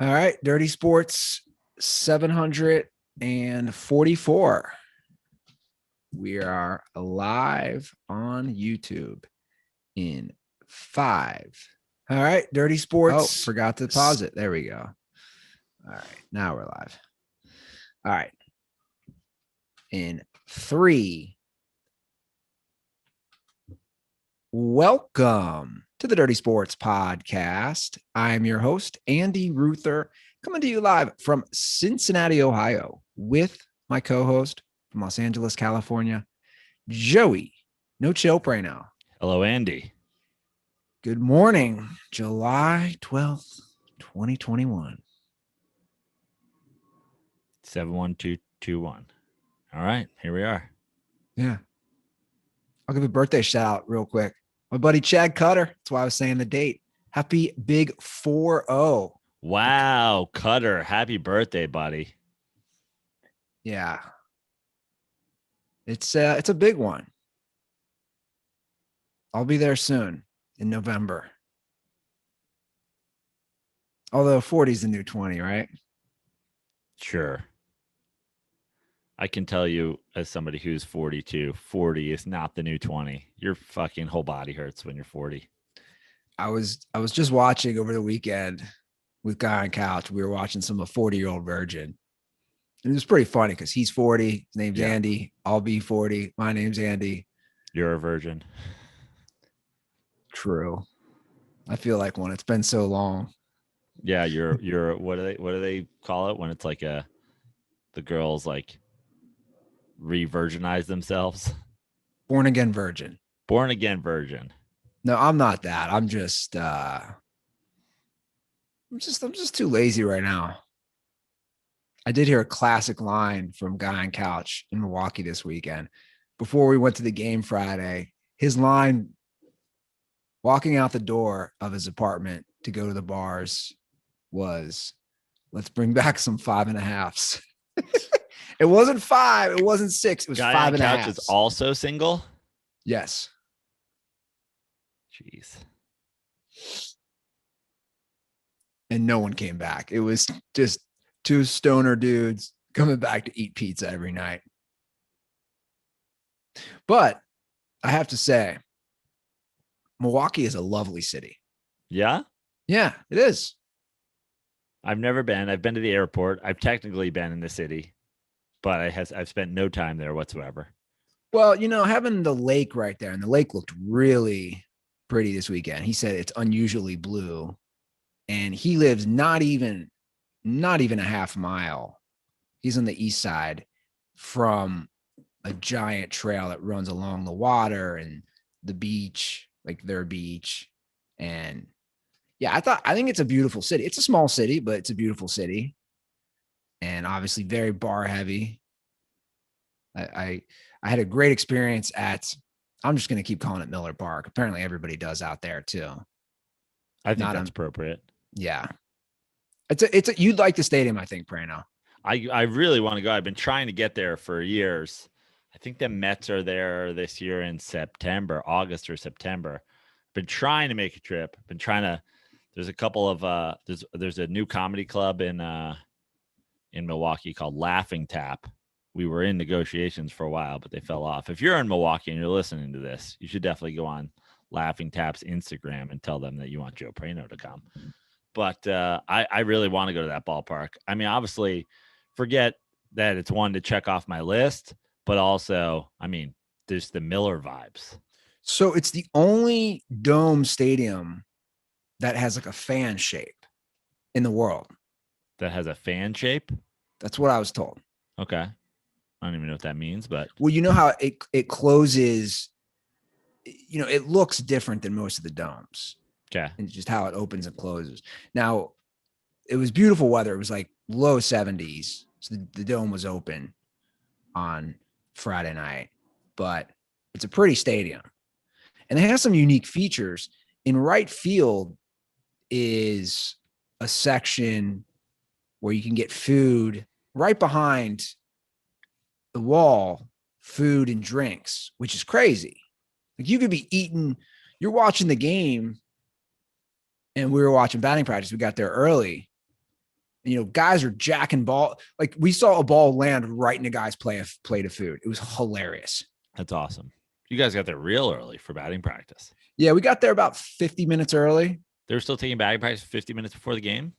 All right, Dirty Sports 744. We are live on YouTube in 5. All right, Dirty Oh, Sports. forgot to pause it. There we go. All right, now we're live. All right. In 3. Welcome to the Dirty Sports Podcast. I'm your host, Andy Ruther, coming to you live from Cincinnati, Ohio, with my co-host from Los Angeles, California, Joey No Chill Praino. Hello, Andy. Good morning, July 12th, 2021. 71221. All right, here we are. Yeah. I'll give a birthday shout out real quick. My buddy Chad Cutter. That's why I was saying the date. Happy big 4-0. Wow, Cutter. Happy birthday, buddy. Yeah. It's a big one. I'll be there soon in November. Although 40 is the new 20, right? Sure. I can tell you as somebody who's 42, 40 is not the new 20. Your fucking whole body hurts when you're 40. I was just watching over the weekend with Guy on Couch. We were watching some of 40-year-old Virgin. It was pretty funny because he's 40. His name's Andy. I'll be 40. My name's Andy. You're a virgin. True. I feel like one. It's been so long. Yeah, you're what do they call it when it's like the girls like re-virginize themselves? Born again virgin. Born again virgin. No, I'm not that. I'm just too lazy right now. I did hear a classic line from Guy on Couch in Milwaukee this weekend. Before we went to the game Friday, his line walking out the door of his apartment to go to the bars was, "Let's bring back some 5.5s." It wasn't 5. It wasn't 6. It was Guy 5 on and a Couch half. is also single? Yes. Jeez. And no one came back. It was just 2 stoner dudes coming back to eat pizza every night. But I have to say, Milwaukee is a lovely city. Yeah? Yeah, it is. I've never been. I've been to the airport. I've technically been in the city, but I've spent no time there whatsoever. Well, having the lake right there, and the lake looked really pretty this weekend. He said it's unusually blue, and he lives not even a half mile. He's on the east side from a giant trail that runs along the water and the beach, like their beach. And yeah, I think it's a beautiful city. It's a small city, but it's a beautiful city. And obviously very bar heavy. I had a great experience I'm just going to keep calling it Miller Park. Apparently everybody does out there too. I think that's appropriate. Yeah. You'd like the stadium, I think, Praino. I really want to go. I've been trying to get there for years. I think the Mets are there this year in August or September. Been trying to make a trip. There's a couple of there's a new comedy club in Milwaukee called Laughing Tap. We were in negotiations for a while, but they fell off. If you're in Milwaukee and you're listening to this, you should definitely go on Laughing Tap's Instagram and tell them that you want Joe Praino to come. But I really want to go to that ballpark. I mean, obviously, forget that it's one to check off my list, but also, I mean, there's the Miller vibes. So it's the only dome stadium that has like a fan shape in the world. That has a fan shape? That's what I was told. Okay. I don't even know what that means, but. Well, you know how it closes, it looks different than most of the domes. Okay. And just how it opens and closes. Now, it was beautiful weather. It was like low 70s. So the dome was open on Friday night, but it's a pretty stadium. And it has some unique features. In right field is a section where you can get food right behind the wall, food and drinks, which is crazy. Like you could be eating, you're watching the game, and we were watching batting practice. We got there early, Guys are jacking ball. Like we saw a ball land right in a guy's plate of food. It was hilarious. That's awesome. You guys got there real early for batting practice. Yeah, we got there about 50 minutes early. They were still taking batting practice 50 minutes before the game?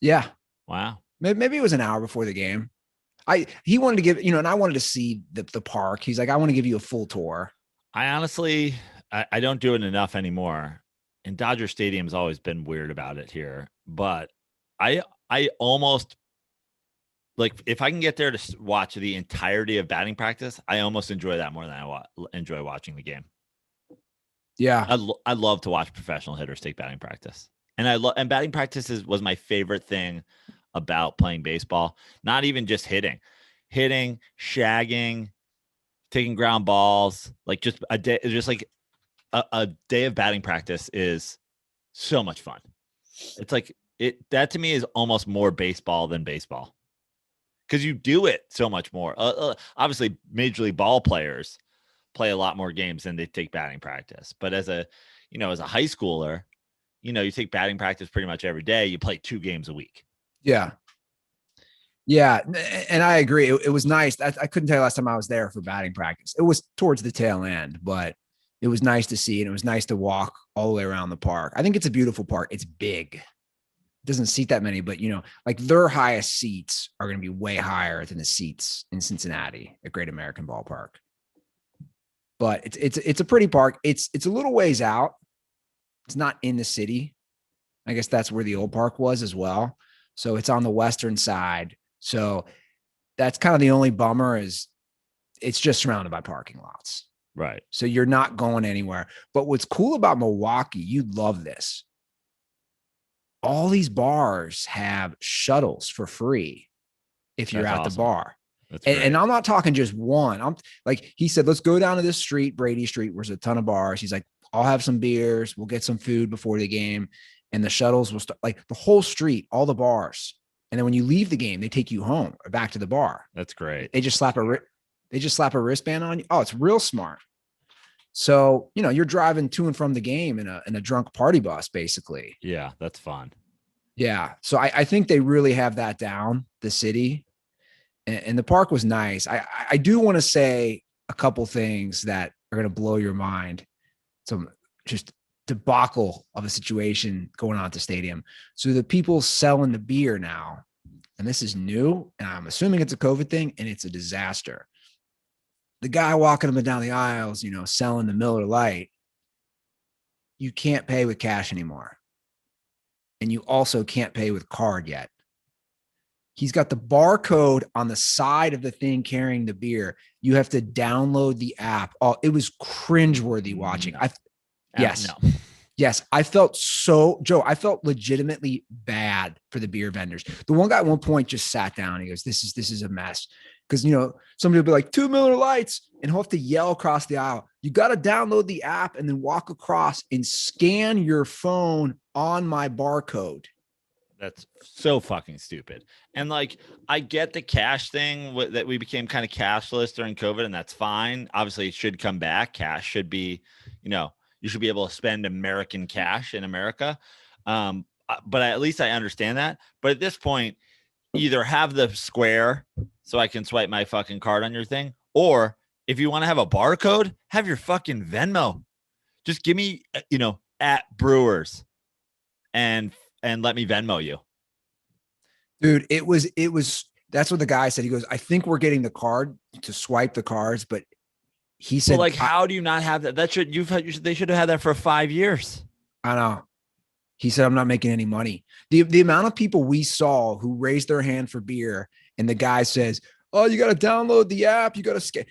Yeah. Wow. Maybe it was an hour before the game. He wanted to give, and I wanted to see the park. He's like, I want to give you a full tour. I honestly, I don't do it enough anymore. And Dodger Stadium's always been weird about it here. But I almost, like, if I can get there to watch the entirety of batting practice, I almost enjoy that more than I enjoy watching the game. Yeah. I love to watch professional hitters take batting practice. And batting practice was my favorite thing about playing baseball. Not even just hitting, shagging, taking ground balls, like just a day, a day of batting practice is so much fun. It's like that to me is almost more baseball than baseball because you do it so much more. Obviously, major league ball players play a lot more games than they take batting practice. But as a high schooler, you take batting practice pretty much every day. You play 2 games a week. Yeah. Yeah. And I agree. It was nice. I couldn't tell you last time I was there for batting practice. It was towards the tail end, but it was nice to see. And it was nice to walk all the way around the park. I think it's a beautiful park. It's big. It doesn't seat that many, but like their highest seats are going to be way higher than the seats in Cincinnati at Great American Ballpark. But it's a pretty park. It's a little ways out. It's not in the city. I guess that's where the old park was as well. So it's on the western side. So that's kind of the only bummer is it's just surrounded by parking lots. Right. So you're not going anywhere. But what's cool about Milwaukee, you'd love this. All these bars have shuttles for free if you're at the bar. And I'm not talking just one. I'm like, he said, let's go down to this street, Brady Street, where there's a ton of bars. He's like, I'll have some beers. We'll get some food before the game. And the shuttles will start, like the whole street, all the bars. And then when you leave the game, they take you home or back to the bar. That's great. They just slap a wristband on you. Oh, it's real smart. So, you're driving to and from the game in a drunk party bus, basically. Yeah, that's fun. Yeah. So I think they really have that down, the city. And the park was nice. I do want to say a couple things that are going to blow your mind. Some just debacle of a situation going on at the stadium. So the people selling the beer now, and this is new, and I'm assuming it's a COVID thing, and it's a disaster. The guy walking up and down the aisles, selling the Miller Lite, you can't pay with cash anymore. And you also can't pay with card yet. He's got the barcode on the side of the thing carrying the beer. You have to download the app. Oh, it was cringeworthy watching. Yes. I felt I felt legitimately bad for the beer vendors. The one guy at one point just sat down. He goes, this is a mess. Because, somebody will be like 2 Miller Lights and he'll have to yell across the aisle. You got to download the app and then walk across and scan your phone on my barcode. That's so fucking stupid. And like, I get the cash thing that we became kind of cashless during COVID, and that's fine. Obviously, it should come back. Cash should be, you should be able to spend American cash in America. But at least I understand that. But at this point, either have the square so I can swipe my fucking card on your thing, or if you want to have a barcode, have your fucking Venmo. Just give me, at Brewers and let me Venmo you. Dude, it was, that's what the guy said. He goes, I think we're getting the card to swipe the cards, but he said, well, how do you not have that? They should have had that for 5 years. I know. He said, I'm not making any money. The amount of people we saw who raised their hand for beer and the guy says, oh, you got to download the app. You got to scan.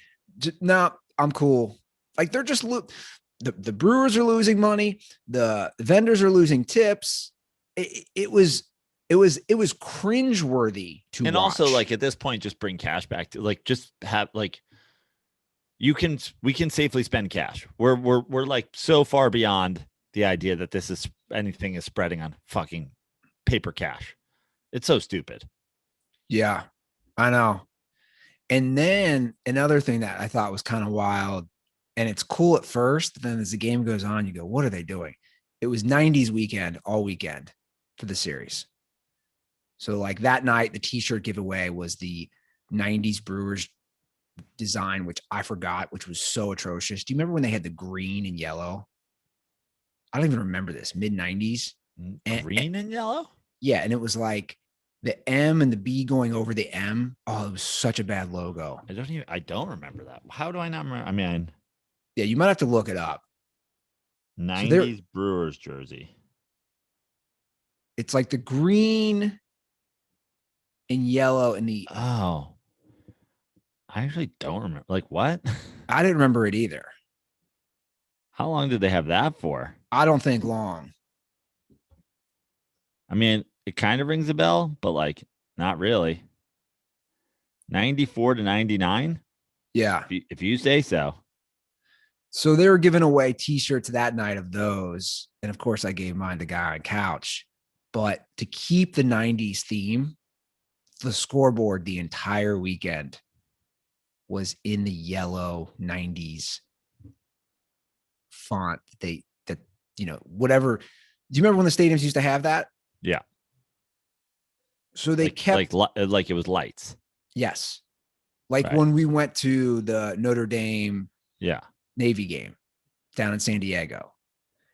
No, I'm cool. Like they're just, the Brewers are losing money. The vendors are losing tips. It was cringeworthy to and watch. Also, like at this point, just bring cash back to just have we can safely spend cash. We're like so far beyond the idea that anything is spreading on fucking paper cash. It's so stupid. Yeah, I know. And then another thing that I thought was kind of wild, and it's cool at first, then as the game goes on, you go, what are they doing? It was 90s weekend all weekend for the series. So like that night, the t-shirt giveaway was the 90s Brewers design, which I forgot, which was so atrocious. Do you remember when they had the green and yellow? I don't even remember this, mid 90s. Green and yellow? Yeah. And it was like the M and the B going over the M. Oh, it was such a bad logo. I don't remember that. How do I not remember? I mean, yeah, you might have to look it up. 90s Brewers jersey. It's like the green and yellow and the. Oh, I actually don't remember. Like what? I didn't remember it either. How long did they have that for? I don't think long. I mean, it kind of rings a bell, but like not really. 94 to 99? Yeah. If you say so. So they were giving away t-shirts that night of those. And of course, I gave mine to guy on couch. But to keep the 90s theme, the scoreboard the entire weekend was in the yellow 90s font. Whatever. Do you remember when the stadiums used to have that? Yeah. So they kept like it was lights. Yes. Like right. When we went to the Notre Dame yeah. Navy game down in San Diego,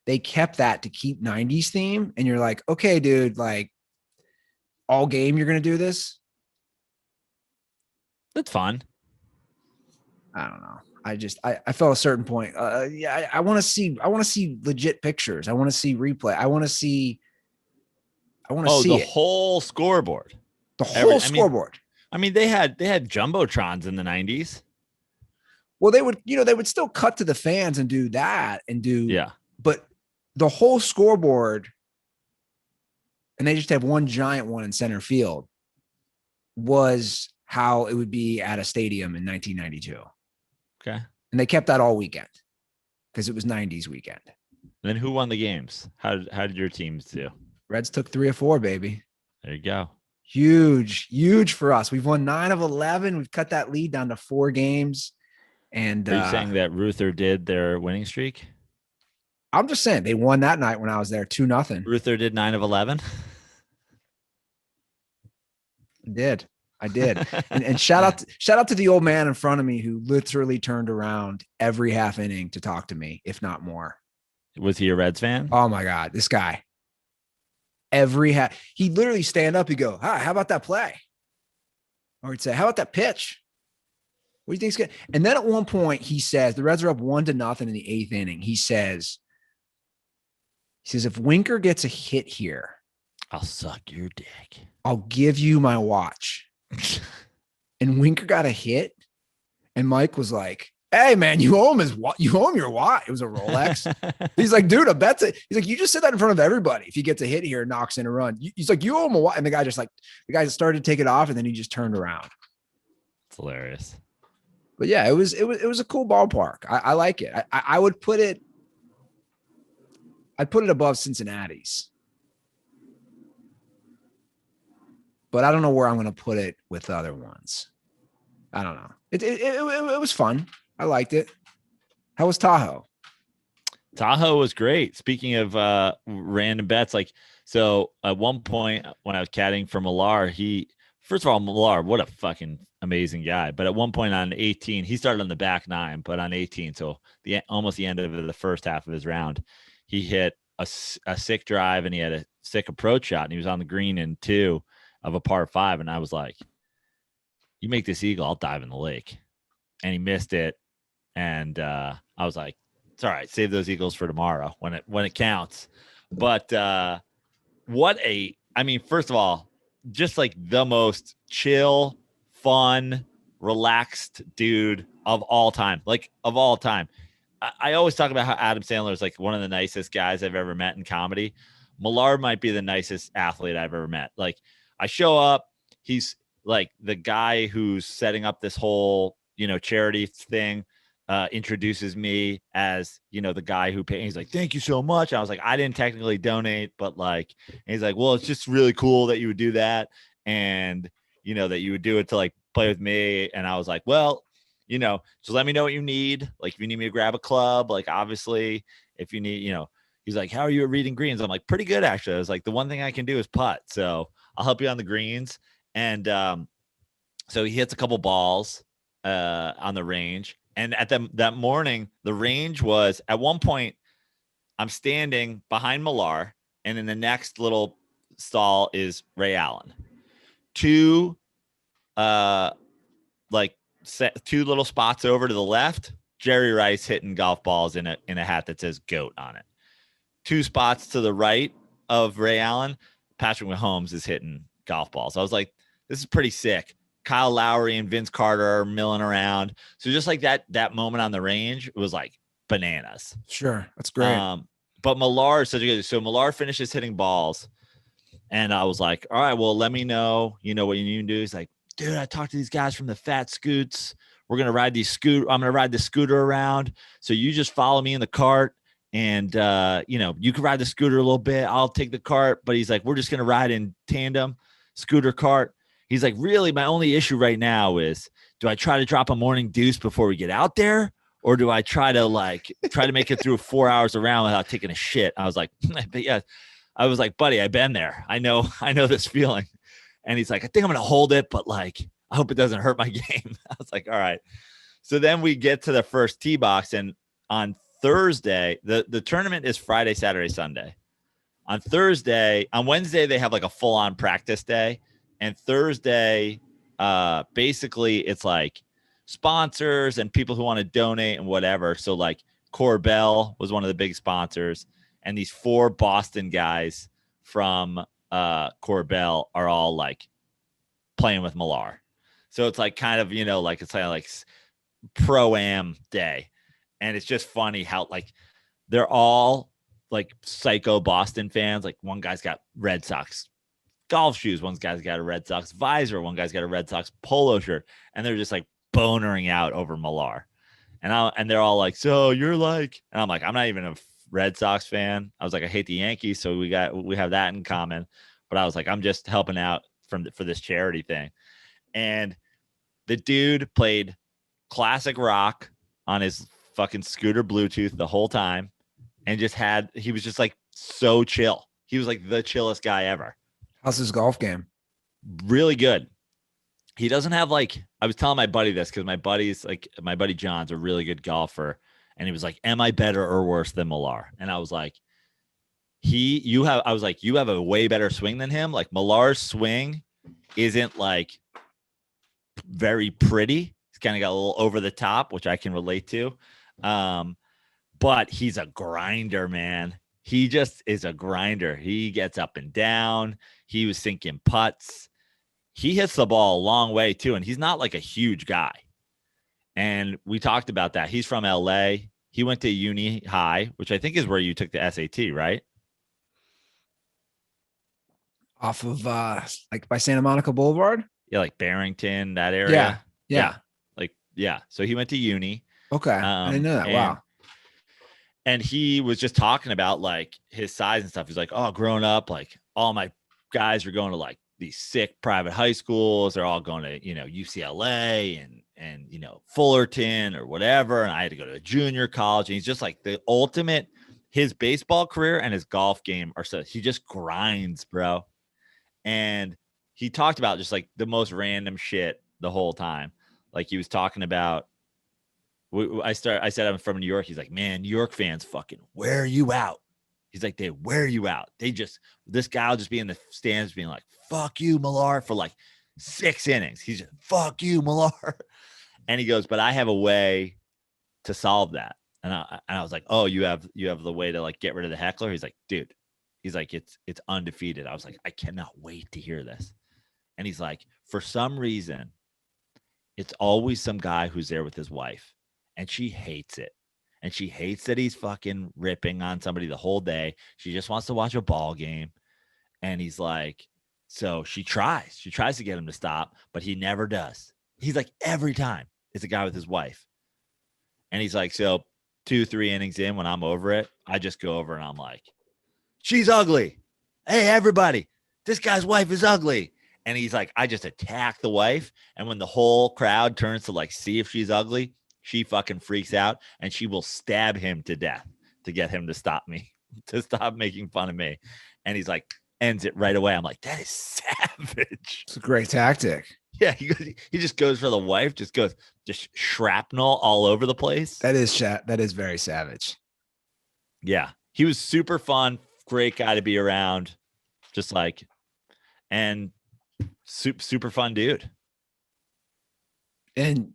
they kept that to keep 90s theme. And you're like, okay, dude, like all game, you're going to do this. That's fun. I don't know. I felt a certain point. I want to see legit pictures. I want to see replay. I want to see the whole scoreboard. The whole scoreboard. I mean, they had jumbotrons in the 90s. Well, they would still cut to the fans and do that yeah. But the whole scoreboard, and they just have one giant one in center field, was how it would be at a stadium in 1992. Okay. And they kept that all weekend because it was 90s weekend. Then who won the games? How did your teams do? Reds took 3 of 4, baby. There you go. Huge for us. We've won 9 of 11. We've cut that lead down to 4 games. And are you saying that Ruther did their winning streak? I'm just saying they won that night when I was there 2-0. Ruther did 9 of 11. I did. And shout out to the old man in front of me who literally turned around every half inning to talk to me, if not more. Was he a Reds fan? Oh my God, this guy. He'd literally stand up, he'd go, "Hi, how about that play?" Or he'd say, "How about that pitch? What do you think's good?" And then at one point he says, the Reds are up 1-0 in the 8th inning. He says, if Winker gets a hit here, I'll suck your dick. I'll give you my watch. And Winker got a hit. And Mike was like, "Hey man, you owe him your watch." It was a Rolex. He's like, "Dude, I bet it." He's like, "You just said that in front of everybody. If he gets a hit here and knocks in a run." He's like, "You owe him a watch." And the guy started to take it off, and then he just turned around. It's hilarious. But yeah, it was a cool ballpark. I like it. I would put it. I'd put it above Cincinnati's. But I don't know where I'm going to put it with the other ones. I don't know. It was fun. I liked it. How was Tahoe? Tahoe was great. Speaking of random bets, so at one point when I was caddying for Millar, first of all, Millar, what a fucking amazing guy. But at one point on 18, he started on the back 9, but on 18, so almost the end of the first half of his round, he hit a sick drive and he had a sick approach shot, and he was on the green in 2 of a par 5. And I was like, "You make this eagle, I'll dive in the lake." And he missed it. And I was like, "It's all right. Save those eagles for tomorrow when it counts." But first of all, just like the most chill, fun, relaxed dude of all time. I always talk about how Adam Sandler is like one of the nicest guys I've ever met in comedy. Millar might be the nicest athlete I've ever met. Like, I show up, he's like the guy who's setting up this whole, charity thing, introduces me as, the guy who paid. He's like, "Thank you so much." I was like, "I didn't technically donate, but and he's like, "Well, it's just really cool that you would do that. And, that you would do it to like play with me." And I was like, "Well, just let me know what you need. Like, if you need me to grab a club, like, obviously, if you need, he's like, "How are you at reading greens?" I'm like, "Pretty good, actually." I was like, "The one thing I can do is putt." So I'll help you on the greens. And so he hits a couple balls on the range. And at that morning, the range was at one point, I'm standing behind Millar, and in the next little stall is Ray Allen. Two little spots over to the left, Jerry Rice hitting golf balls in a hat that says GOAT on it. 2 spots to the right of Ray Allen, Patrick Mahomes is hitting golf balls. I was like, this is pretty sick. Kyle Lowry and Vince Carter are milling around. So just like that moment on the range, it was like bananas. Sure. That's great. But Millar is such a good. So Millar finishes hitting balls. And I was like, all right, well, let me know, what you need to do. He's like, dude, I talked to these guys from the Fat Scoots. We're going to ride these I'm going to ride the scooter around. So you just follow me in the cart and, you can ride the scooter a little bit. I'll take the cart. But he's like, we're just going to ride in tandem, scooter cart. He's like, really, my only issue right now is, do I try to drop a morning deuce before we get out there? Or do I try to make it through 4 hours around without taking a shit? I was like, but yeah. I was like, buddy, I've been there. I know this feeling. And he's like, I think I'm going to hold it, but I hope it doesn't hurt my game. I was like, all right. So then we get to the first tee box. And on Thursday, the tournament is Friday, Saturday, Sunday. On Wednesday, they have a full-on practice day. And Thursday, basically it's sponsors and people who want to donate and whatever. So Corbell was one of the big sponsors. And these 4 Boston guys from Corbell are all playing with Millar. So it's it's pro-am day. And it's just funny how they're all psycho Boston fans. One guy's got Red Sox golf shoes. One guy's got a Red Sox visor. One guy's got a Red Sox polo shirt. And they're just bonering out over Millar. And they're all so you're and I'm I'm not even a Red Sox fan. I was I hate the Yankees, so we have that in common. But I was I'm just helping out for this charity thing. And the dude played classic rock on his fucking scooter Bluetooth the whole time, and he was just so chill. He was the chillest guy ever. How's his golf game? Really good. He doesn't have I was telling my buddy this because my buddy John's a really good golfer. And he was like, am I better or worse than Millar? And I was like, you have a way better swing than him. Millar's swing isn't very pretty. He's kind of got a little over the top, which I can relate to. But he's a grinder, man. He just is a grinder. He gets up and down. He was sinking putts. He hits the ball a long way too. And he's not a huge guy. And we talked about that. He's from LA. He went to Uni High, which I think is where you took the SAT, right? Off of by Santa Monica Boulevard? Yeah, Barrington, that area. Yeah. Yeah. So he went to uni. Okay. I didn't know that. Wow. And he was just talking about his size and stuff. He's oh, growing up, all my guys are going to these sick private high schools. They're all going to, UCLA and Fullerton or whatever. And I had to go to a junior college. And he's just the ultimate, his baseball career and his golf game he just grinds, bro. And he talked about just the most random shit the whole time. He was talking about, I said, I'm from New York. He's like, man, New York fans fucking wear you out. He's like, they wear you out. This guy will just be in the stands being fuck you, Millar, for 6 innings. He's just, fuck you, Millar. And he goes, but I have a way to solve that. And I was like, oh, you have the way to get rid of the heckler? He's like, dude, it's undefeated. I was like, I cannot wait to hear this. And he's like, for some reason, it's always some guy who's there with his wife and she hates it. And she hates that he's fucking ripping on somebody the whole day. She just wants to watch a ball game. And he's like, so she tries to get him to stop, but he never does. He's like, every time it's a guy with his wife. And he's like, so 2-3 innings in, when I'm over it, I just go over and I'm like, she's ugly. Hey, everybody, this guy's wife is ugly. And he's like, I just attack the wife. And when the whole crowd turns to see if she's ugly, she fucking freaks out and she will stab him to death to get him to stop me, to stop making fun of me. And he's like, ends it right away. I'm like, that is savage. It's a great tactic. Yeah, he just goes for the wife, just shrapnel all over the place. That is very savage. Yeah, he was super fun, great guy to be around, just like, and super fun dude. And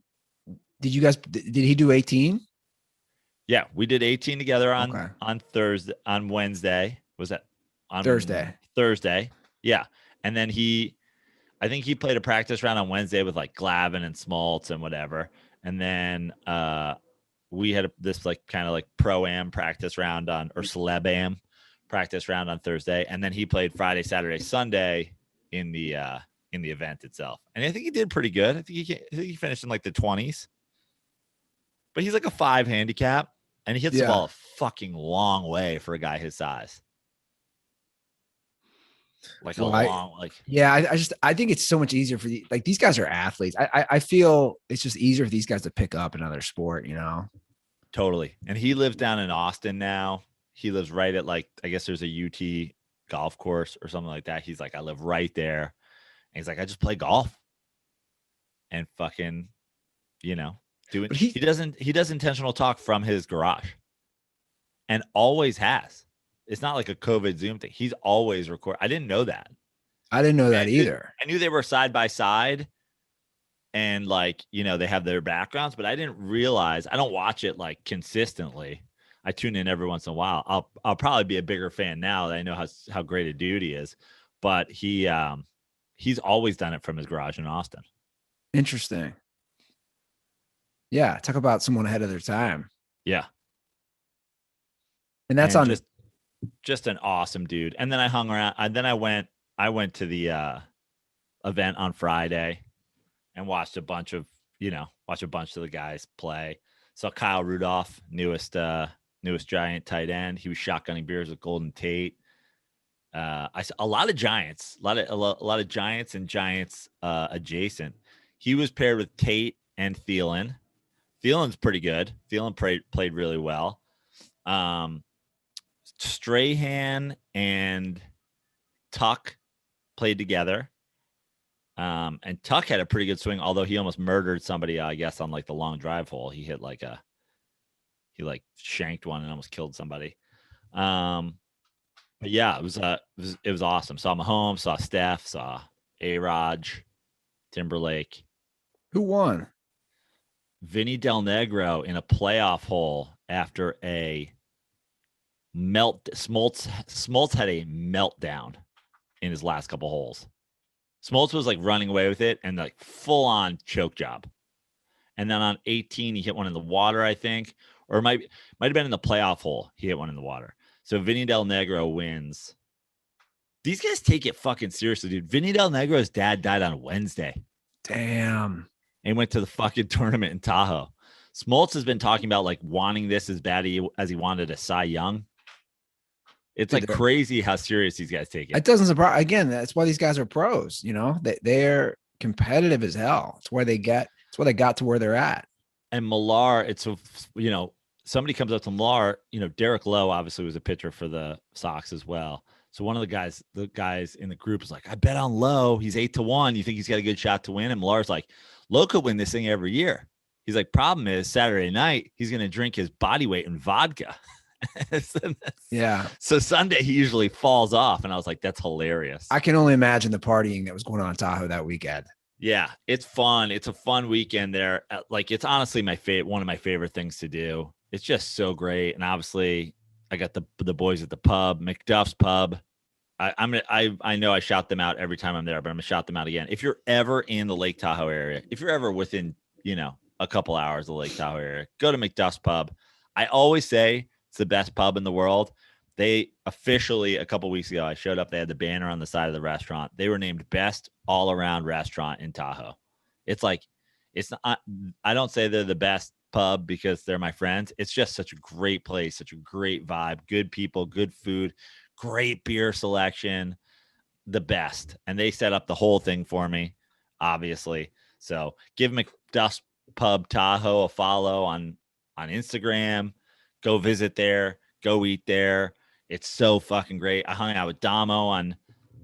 did he do 18? Yeah, we did 18 together on Thursday, on Wednesday. Was that on Thursday? Thursday. Yeah. And then I think he played a practice round on Wednesday with like Glavin and Smoltz and whatever. And then we had this like kind of like pro-am practice round or celeb-am practice round on Thursday. And then he played Friday, Saturday, Sunday in the event itself. And I think he did pretty good. I think he finished in like the 20s. But he's like a 5 handicap, and he hits the ball a fucking long way for a guy his size. Like I think it's so much easier for these guys are athletes. I feel it's just easier for these guys to pick up another sport, you know? Totally. And he lives down in Austin now. He lives right at I guess there's a UT golf course or something like that. He's like, I live right there. And he's like, I just play golf and fucking, he does intentional talk from his garage and always has. It's not like a COVID Zoom thing. He's always record. I didn't know that. I didn't know that either. I knew they were side by side and they have their backgrounds, but I didn't realize. I don't watch it like consistently. I tune in every once in a while. I'll probably be a bigger fan now that I know how great a dude he is, but he's always done it from his garage in Austin. Interesting. Yeah. Talk about someone ahead of their time. Yeah. And that's just an awesome dude. And then I hung around. And then I went to the event on Friday and watched a bunch of the guys play. Saw Kyle Rudolph, newest Giant tight end. He was shotgunning beers with Golden Tate. I saw a lot of Giants, a lot of Giants and Giants adjacent. He was paired with Tate and Thielen. Thielen's pretty good. Thielen played really well. Strahan and Tuck played together. And Tuck had a pretty good swing, although he almost murdered somebody, I guess, on like the long drive hole. He hit he shanked one and almost killed somebody. But yeah, it was awesome. Saw Mahomes, saw Steph, saw A-Raj, Timberlake. Who won? Vinny Del Negro in a playoff hole after a Smoltz had a meltdown in his last couple holes. Smoltz was like running away with it and like full on choke job. And then on 18, he hit one in the water, I think, or it might have been in the playoff hole. He hit one in the water. So Vinny Del Negro wins. These guys take it fucking seriously, dude. Vinny Del Negro's dad died on Wednesday. Damn. And went to the fucking tournament in Tahoe. Smoltz has been talking about like wanting this as bad as he wanted a Cy Young. It's like crazy how serious these guys take it. It doesn't surprise. Again, that's why these guys are pros. You know, they're competitive as hell. It's why they got to where they're at. And Millar, somebody comes up to Millar. Derek Lowe obviously was a pitcher for the Sox as well. So one of the guys in the group is like, I bet on Lowe. He's 8-1. You think he's got a good shot to win? And Millar's like, Lowe could win this thing every year. He's like, problem is Saturday night, he's going to drink his body weight in vodka. Yeah. So Sunday he usually falls off. And I was like, that's hilarious. I can only imagine the partying that was going on in Tahoe that weekend. Yeah, it's fun. It's a fun weekend there. Like, it's honestly one of my favorite things to do. It's just so great. And obviously I got the boys at the pub, McDuff's Pub. I know I shout them out every time I'm there, but I'm gonna shout them out again. If you're ever in the Lake Tahoe area, if you're ever within, a couple hours of the Lake Tahoe area, go to McDuff's Pub. I always say it's the best pub in the world. They officially, a couple weeks ago, I showed up. They had the banner on the side of the restaurant. They were named best all-around restaurant in Tahoe. It's like, it's not, I don't say they're the best pub because they're my friends. It's just such a great place, such a great vibe, good people, good food, great beer selection, the best. And they set up the whole thing for me, obviously. So give McDuff's Pub Tahoe a follow on Instagram. Go visit there. Go eat there. It's so fucking great. I hung out with Damo on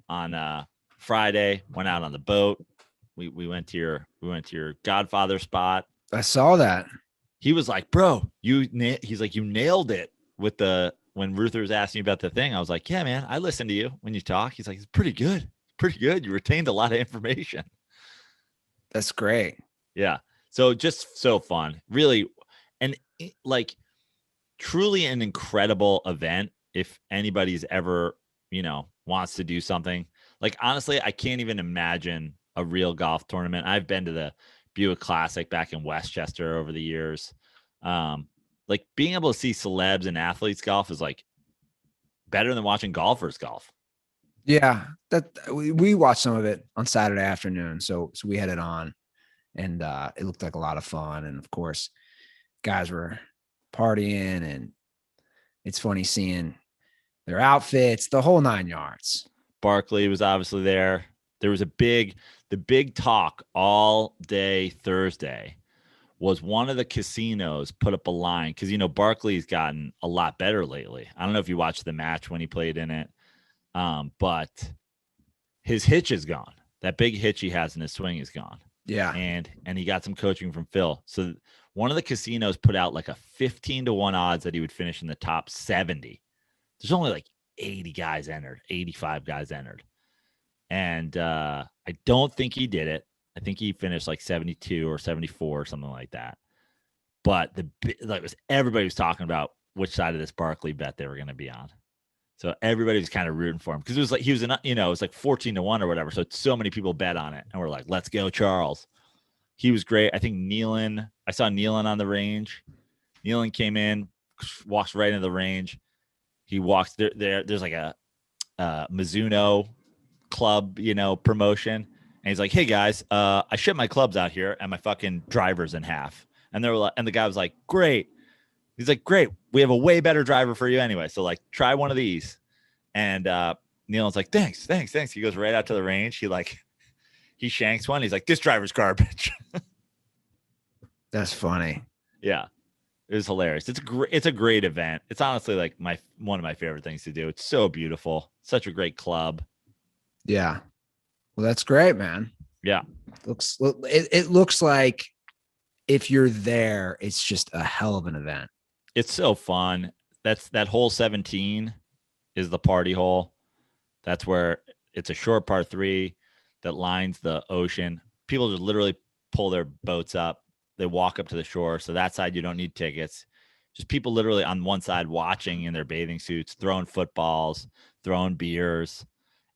on Friday. Went out on the boat. We went to your Godfather spot. I saw that. He was like, bro, he's like, you nailed it with when Ruther was asking you about the thing. I was like, yeah, man, I listen to you when you talk. He's like, it's pretty good. Pretty good. You retained a lot of information. That's great. Yeah. So just so fun, really. And like truly an incredible event. If anybody's ever, wants to do something like, honestly, I can't even imagine a real golf tournament. I've been to the Buick Classic back in Westchester over the years. Like being able to see celebs and athletes golf is like better than watching golfers golf. Yeah, that we watched some of it on Saturday afternoon. So we had it on, and it looked like a lot of fun. And of course, guys were partying, and it's funny seeing their outfits, the whole 9 yards. Barkley was obviously there. There was the big talk all day Thursday was one of the casinos put up a line because, Barkley's gotten a lot better lately. I don't know if you watched the match when he played in it, but his hitch is gone. That big hitch he has in his swing is gone. Yeah. And he got some coaching from Phil. So one of the casinos put out like a 15-1 odds that he would finish in the top 70. There's only like 80 guys entered, 85 guys entered. And I don't think he did it. I think he finished like 72 or 74 or something like that. But everybody was talking about which side of this Barkley bet they were going to be on. So everybody was kind of rooting for him because it was like he was it was like 14-1 or whatever. So many people bet on it, and we're like, let's go, Charles. He was great. I think I saw Nealon on the range. Nealon came in, walks right into the range. He walks there. There's like a Mizuno club, promotion. And he's like, hey guys, I shipped my clubs out here and my fucking driver's in half. And the guy was like, great. He's like, great. We have a way better driver for you anyway. So like, try one of these. And Nealon's like, thanks. He goes right out to the range. He shanks one. He's like, this driver's garbage. That's funny. Yeah. It was hilarious. It's a great event. It's honestly like one of my favorite things to do. It's so beautiful. Such a great club. Yeah. Well, that's great, man. Yeah. It looks like if you're there, it's just a hell of an event. It's so fun. That hole 17 is the party hole. That's where it's a short par 3 that lines the ocean. People just literally pull their boats up. They walk up to the shore. So that side, you don't need tickets. Just people literally on one side watching in their bathing suits, throwing footballs, throwing beers.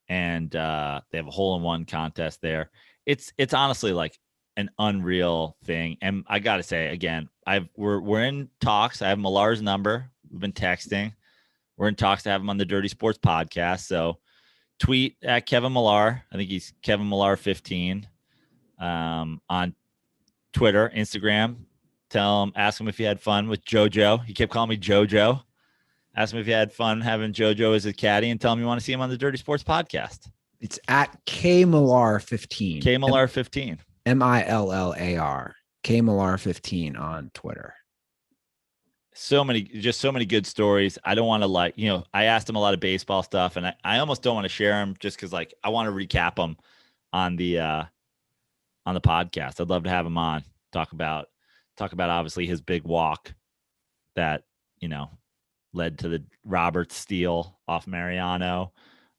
And they have a hole-in-one contest there. It's honestly like an unreal thing. And I got to say, again, we're in talks. I have Millar's number. We've been texting. We're in talks to have him on the Dirty Sports podcast. So tweet at Kevin Millar. I think he's Kevin Millar 15 on Twitter, Instagram. Ask him if he had fun with JoJo. He kept calling me JoJo. Ask him if he had fun having JoJo as a caddy, and tell him you want to see him on the Dirty Sports podcast. It's at KMillar15. KMillar15. MILLAR. KMillar15 on Twitter. So many good stories. I don't want to I asked him a lot of baseball stuff, and I almost don't want to share them just because I want to recap them on the podcast. I'd love to have him on, talk about obviously his big walk that, led to the Roberts steal off Mariano.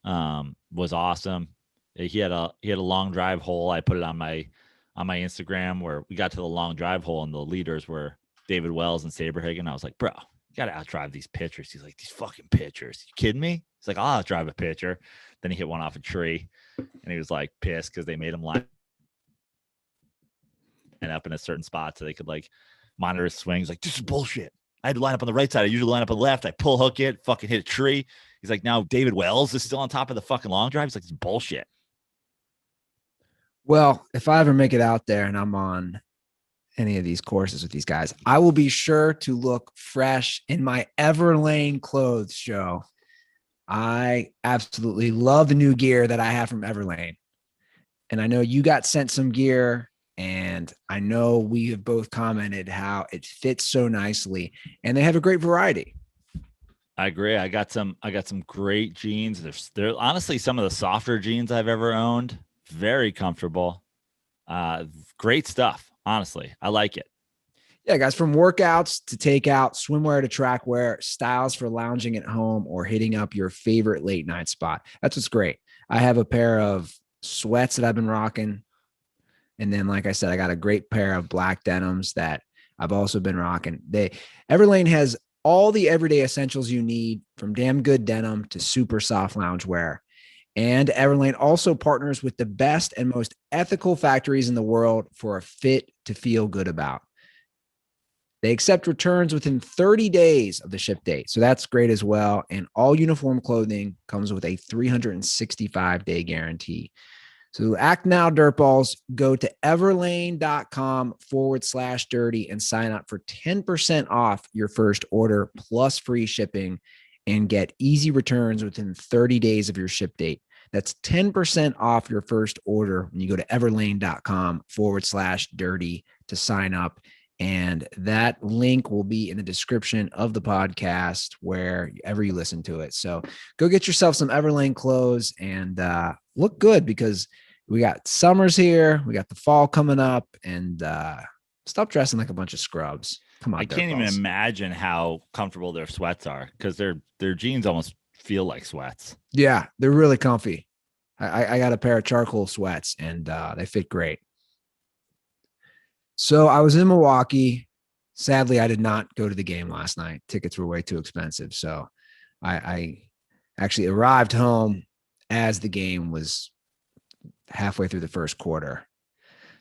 Was awesome. He had a long drive hole. I put it on my Instagram where we got to the long drive hole and the leaders were David Wells and Saberhagen. I was like, bro, you got to outdrive these pitchers. He's like, these fucking pitchers. You kidding me? He's like, I'll outdrive a pitcher. Then he hit one off a tree and he was like pissed because they made him line and up in a certain spot so they could monitor his swings. Like, this is bullshit. I had to line up on the right side. I usually line up on the left. I pull hook it, fucking hit a tree. He's like, now David Wells is still on top of the fucking long drive. He's like, it's bullshit. Well, if I ever make it out there and I'm on any of these courses with these guys, I will be sure to look fresh in my Everlane clothes, Joe. I absolutely love the new gear that I have from Everlane. And I know you got sent some gear. And I know we have both commented how it fits so nicely and they have a great variety. I agree. I got some great jeans. They're honestly some of the softer jeans I've ever owned. Very comfortable. Great stuff. Honestly, I like it. Yeah, guys, from workouts to takeout, swimwear to track wear, styles for lounging at home or hitting up your favorite late night spot. That's what's great. I have a pair of sweats that I've been rocking. And then, like I said, I got a great pair of black denims that I've also been rocking. Everlane has all the everyday essentials you need, from damn good denim to super soft loungewear. And Everlane also partners with the best and most ethical factories in the world for a fit to feel good about. They accept returns within 30 days of the ship date. So that's great as well. And all uniform clothing comes with a 365-day guarantee. So act now, dirtballs. Go to everlane.com/dirty and sign up for 10% off your first order plus free shipping and get easy returns within 30 days of your ship date. That's 10% off your first order when you go to everlane.com/dirty to sign up. And that link will be in the description of the podcast wherever you listen to it. So go get yourself some Everlane clothes and look good, because we got summers here. We got the fall coming up, and stop dressing like a bunch of scrubs. Come on. I can't even imagine how comfortable their sweats are, because their jeans almost feel like sweats. Yeah, they're really comfy. I got a pair of charcoal sweats, and they fit great. So I was in Milwaukee. Sadly, I did not go to the game last night. Tickets were way too expensive. So I actually arrived home as the game was halfway through the first quarter.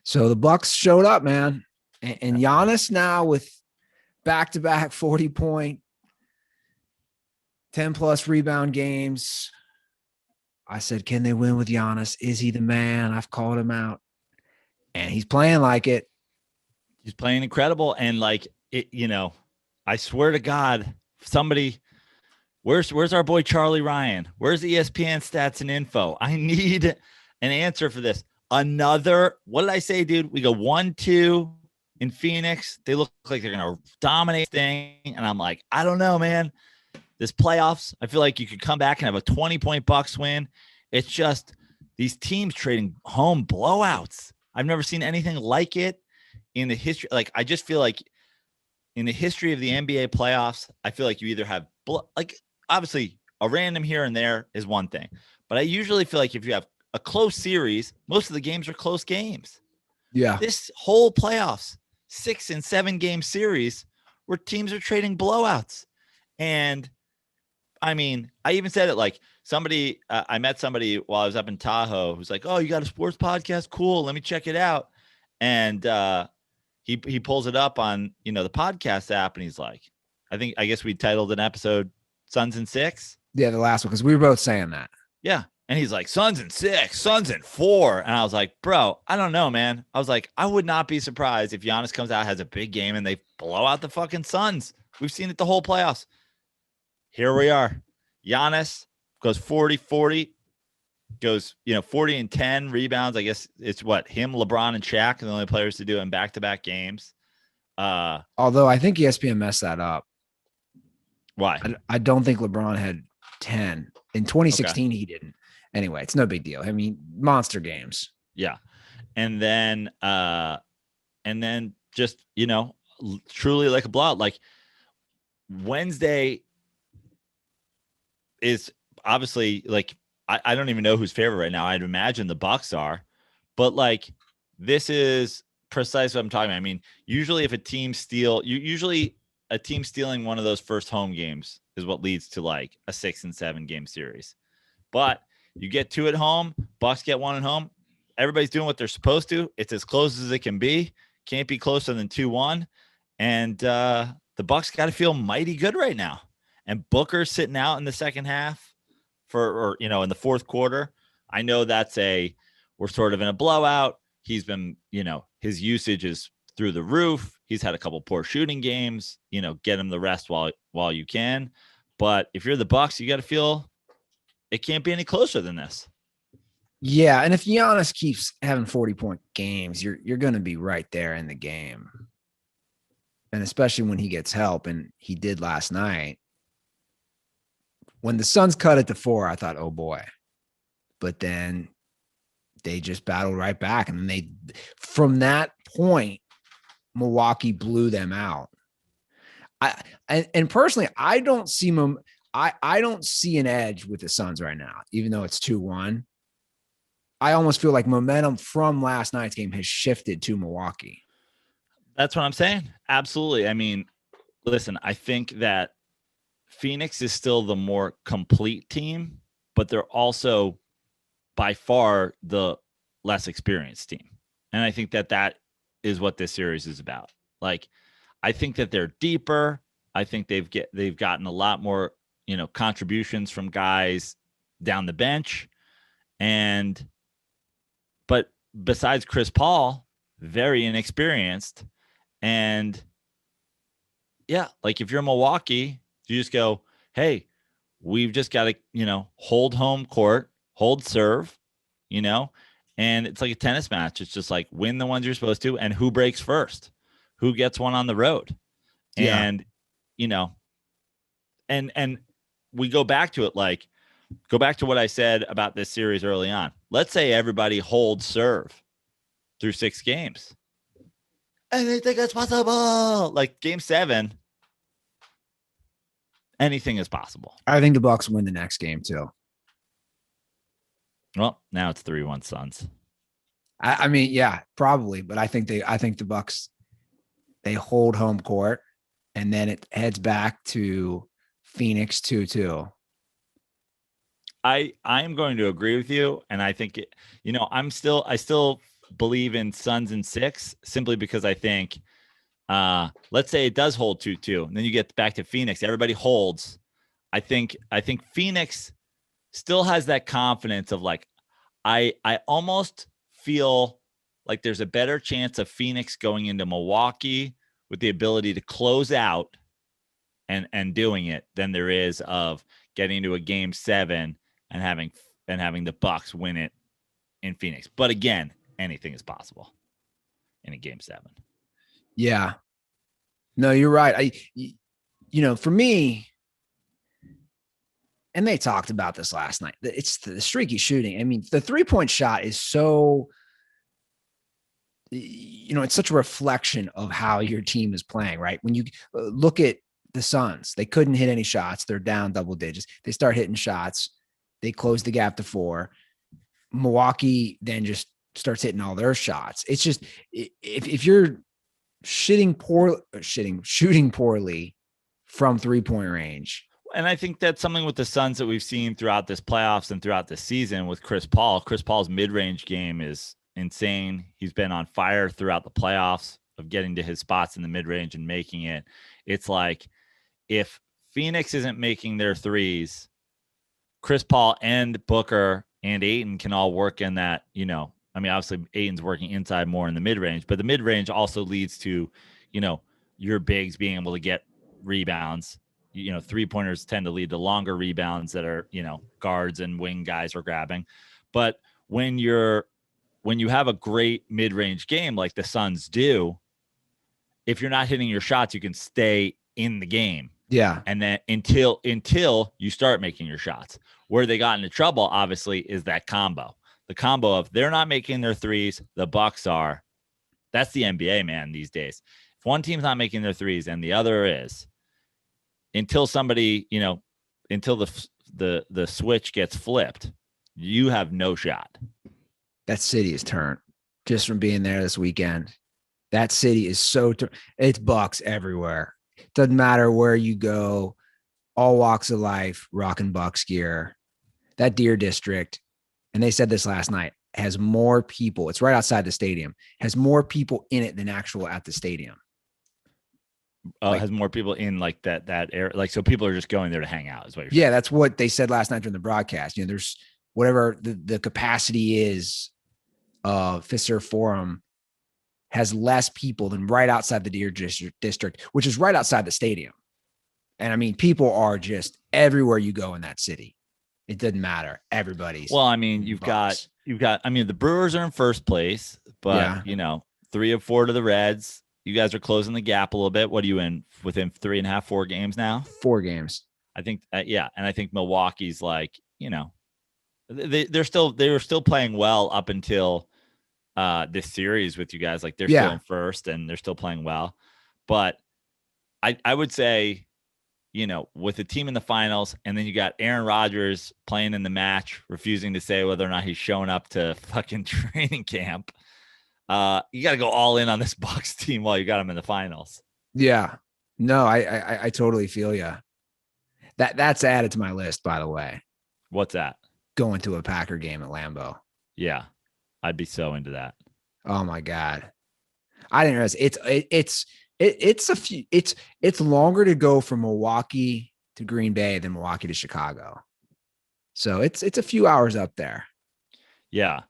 So the Bucks showed up, man. And Giannis now with back-to-back 40-point, 10-plus rebound games. I said, can they win with Giannis? Is he the man? I've called him out. And he's playing like it. He's playing incredible. And like it, I swear to God, somebody, where's our boy Charlie Ryan? Where's ESPN stats and info? I need an answer for this. What did I say, dude? We go 1-2 in Phoenix. They look like they're gonna dominate thing. And I'm like, I don't know, man. This playoffs, I feel like you could come back and have a 20-point Bucks win. It's just these teams trading home blowouts. I've never seen anything like it in the history. Like, I just feel like in the history of the NBA playoffs, I feel like you either have obviously a random here and there is one thing, but I usually feel like if you have a close series, most of the games are close games. Yeah. This whole playoffs, 6 and 7 game series where teams are trading blowouts. And I mean, I even said it like somebody, I met somebody while I was up in Tahoe who's like, oh, you got a sports podcast? Cool. Let me check it out. And he pulls it up on, the podcast app, and he's like, I guess we titled an episode Suns in 6. Yeah, the last one, because we were both saying that. Yeah. And he's like, Suns in 6, Suns in 4. And I was like, bro, I don't know, man. I was like, I would not be surprised if Giannis comes out, has a big game, and they blow out the fucking Suns. We've seen it the whole playoffs. Here we are. Giannis goes 40-40, goes, 40 and 10 rebounds. I guess it's him, LeBron, and Shaq are the only players to do it in back-to-back games. Although I think ESPN messed that up. Why? I don't think LeBron had 10. In 2016, okay. He didn't. Anyway, it's no big deal. I mean, monster games. Yeah. And then just, truly like a blowout. Like Wednesday is obviously like, I don't even know who's favorite right now. I'd imagine the Bucks are, but like, this is precisely what I'm talking about. I mean, usually if a team stealing one of those first home games is what leads to like a 6 and 7 game series. But you get 2 at home, Bucks get 1 at home. Everybody's doing what they're supposed to. It's as close as it can be. Can't be closer than 2-1. And the Bucks got to feel mighty good right now. And Booker's sitting out in the second half in the fourth quarter. I know we're sort of in a blowout. He's been, his usage is through the roof. He's had a couple poor shooting games, get him the rest while you can. But if you're the Bucks, you got to feel it can't be any closer than this. Yeah. And if Giannis keeps having 40-point games, you're going to be right there in the game. And especially when he gets help, and he did last night. when the Suns cut it to 4, I thought, oh boy. But then they just battled right back. And then from that point, Milwaukee blew them out. And personally, I don't see an edge with the Suns right now, even though it's 2-1. I almost feel like momentum from last night's game has shifted to Milwaukee. That's what I'm saying. Absolutely. I mean, listen, I think that Phoenix is still the more complete team, but they're also by far the less experienced team. And I think that is what this series is about. Like, I think that they're deeper. I think they've gotten a lot more, contributions from guys down the bench. But besides Chris Paul, very inexperienced. And yeah, like if you're Milwaukee, you just go, hey, we've just got to, hold home court, hold serve, and it's like a tennis match. It's just like win the ones you're supposed to, and who breaks first, who gets one on the road. Yeah. And, and we go back to it, like, go back to what I said about this series early on. Let's say everybody holds serve through 6 games. Anything is possible. Like game 7, anything is possible. I think the Bucks win the next game too. Well, now it's 3-1 Suns. I mean, yeah, probably, but I think the Bucks, they hold home court, and then it heads back to Phoenix 2-2. I am going to agree with you, and I think I still believe in Suns in 6, simply because I think let's say it does hold 2-2, and then you get back to Phoenix, everybody holds. I think Phoenix still has that confidence of like, I almost feel like there's a better chance of Phoenix going into Milwaukee with the ability to close out and doing it than there is of getting to a game 7 and having the Bucks win it in Phoenix. But again, anything is possible in a game 7. Yeah. No, you're right. For me, and they talked about this last night, it's the streaky shooting. I mean, the 3-point shot is so, it's such a reflection of how your team is playing, right? When you look at the Suns, they couldn't hit any shots. They're down double digits. They start hitting shots. They close the gap to 4. Milwaukee then just starts hitting all their shots. It's just, if you're shooting poorly from 3-point range. And I think that's something with the Suns that we've seen throughout this playoffs and throughout this season with Chris Paul. Chris Paul's mid-range game is insane. He's been on fire throughout the playoffs of getting to his spots in the mid-range and making it. It's like, if Phoenix isn't making their threes, Chris Paul and Booker and Ayton can all work in that, obviously Ayton's working inside more in the mid-range, but the mid-range also leads to, your bigs being able to get rebounds. 3-pointers tend to lead to longer rebounds that are, guards and wing guys are grabbing. But when you have a great mid-range game like the Suns do, if you're not hitting your shots, you can stay in the game. Yeah. And then until you start making your shots. Where they got into trouble, obviously, is that combo. The combo of they're not making their threes, the Bucks are. That's the NBA, man, these days. If one team's not making their threes and the other is, until somebody, until the switch gets flipped, you have no shot. That city is turned just from being there this weekend. That city is it's Bucks everywhere. Doesn't matter where you go, all walks of life, rocking Bucks gear. That Deer District, and they said this last night, has more people. It's right outside the stadium. Has more people in it than actual at the stadium. Has more people in like that area. Like, so people are just going there to hang out is what you're saying. Yeah, that's what they said last night during the broadcast. There's whatever the capacity is of Fiserv Forum has less people than right outside the Deer District, which is right outside the stadium. And I mean, people are just everywhere you go in that city. It doesn't matter. Everybody's. Well, I mean, you've got, the Brewers are in first place, but 3 of 4 to the Reds. You guys are closing the gap a little bit. What are you in within 3.5, 4 games now? 4 games. I think, yeah. And I think Milwaukee's like, they were still playing well up until this series with you guys. Like they're still in first and they're still playing well. But I would say, with the team in the finals, and then you got Aaron Rodgers playing in the match, refusing to say whether or not he's showing up to fucking training camp. You got to go all in on this Bucs team while you got them in the finals. Yeah, no, I totally feel you. That's added to my list, by the way. What's that? Going to a Packer game at Lambeau. Yeah, I'd be so into that. Oh my God, I didn't realize it's longer to go from Milwaukee to Green Bay than Milwaukee to Chicago. So it's a few hours up there. Yeah.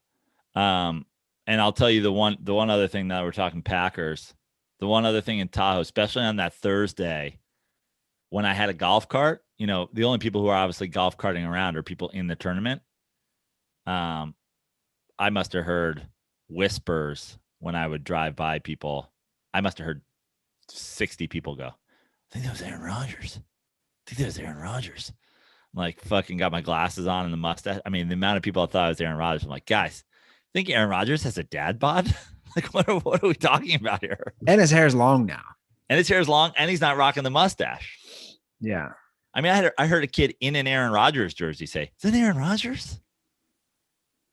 And I'll tell you the one other thing that we're talking Packers, the one other thing in Tahoe, especially on that Thursday when I had a golf cart, the only people who are obviously golf carting around are people in the tournament. I must have heard whispers when I would drive by people. I must have heard 60 people go, I think that was Aaron Rodgers. I'm like, fucking got my glasses on and the mustache. I mean, the amount of people I thought it was Aaron Rodgers. I'm like, guys, think Aaron Rodgers has a dad bod? Like, what are we talking about here? And his hair's long now. And his hair's long, and he's not rocking the mustache. Yeah. I mean, I heard a kid in an Aaron Rodgers jersey say, "Is that Aaron Rodgers?"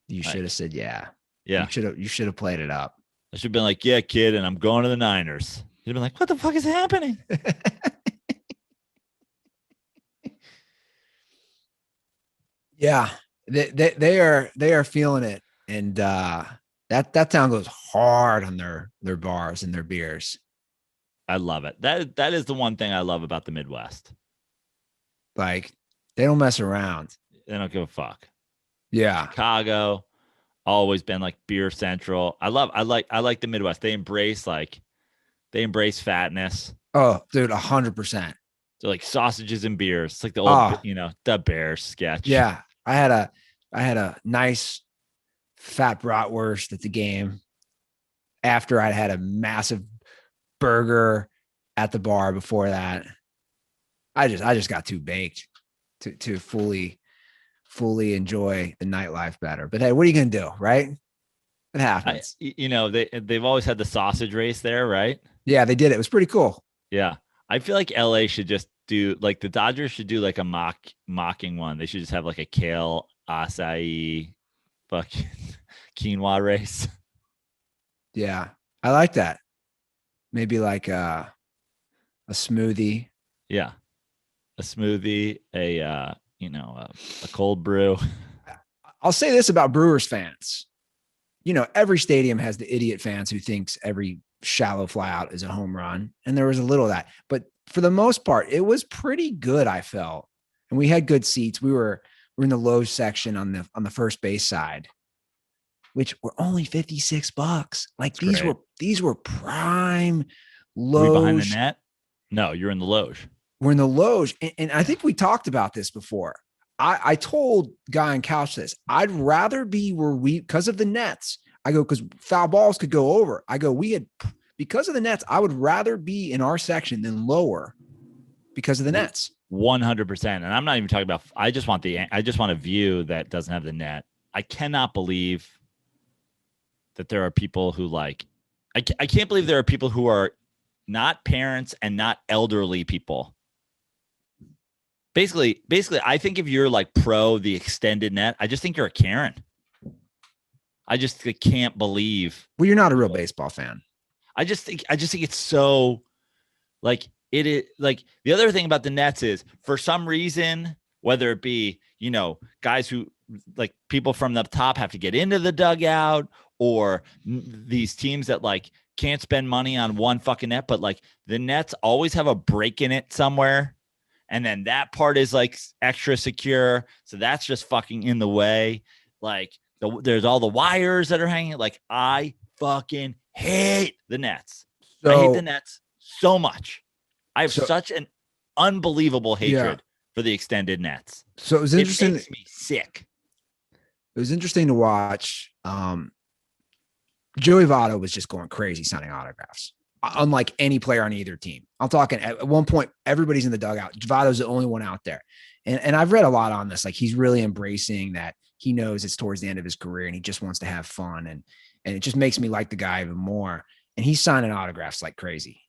You should have said, yeah. Yeah. You should have played it up. I should have been like, yeah, kid, and I'm going to the Niners. He'd have been like, what the fuck is happening? Yeah. They are feeling it. And that town goes hard on their bars and their beers. I love it. That is the one thing I love about the Midwest. Like, they don't mess around. They don't give a fuck. Yeah. Chicago, always been like beer central. I like the Midwest. They embrace fatness. Oh, dude, 100%. So like sausages and beers. It's like the old, the Bears sketch. Yeah. I had a nice fat bratwurst at the game after I'd had a massive burger at the bar before that. I just got too baked to fully enjoy the nightlife better. But hey, what are you going to do? Right. It happens. They've always had the sausage race there, right? Yeah, they did. It was pretty cool. Yeah. I feel like LA should just do like the Dodgers should do like a mocking one. They should just have like a kale, acai, fucking quinoa race. Yeah. I like that. Maybe like a smoothie. Yeah. A smoothie, a cold brew. I'll say this about Brewers fans. Every stadium has the idiot fans who thinks every shallow fly out is a home run. And there was a little of that, but for the most part, it was pretty good. I felt, and we had good seats. We're in the low section on the first base side, which were only $56. Like these were prime loge. Were you behind the net? No, you're in the loge. We're in the loge. And I think we talked about this before. I told Guy on couch this. I'd rather be where because of the nets. I go, because foul balls could go over. I go, because of the nets, I would rather be in our section than lower because of the nets. 100%. And I'm not even talking about, I just want a view that doesn't have the net. I cannot believe that there are people who I can't believe there are people who are not parents and not elderly people. Basically, I think if you're like pro the extended net, I just think you're a Karen. I just can't believe. Well, you're not a real baseball fan. I just think it's so like it is like the other thing about the nets is for some reason, whether it be, guys who like people from the top have to get into the dugout or these teams that like can't spend money on one fucking net, but like the nets always have a break in it somewhere. And then that part is like extra secure. So that's just fucking in the way. Like there's all the wires that are hanging. Like I fucking hate the nets. I hate the nets so much. I have such an unbelievable hatred for the extended nets. So it was interesting. It makes me sick. It was interesting to watch. Joey Votto was just going crazy signing autographs. unlike any player on either team. I'm talking at one point, everybody's in the dugout. Vado's the only one out there. And I've read a lot on this. Like he's really embracing that he knows it's towards the end of his career and he just wants to have fun. And it just makes me like the guy even more. And he's signing autographs like crazy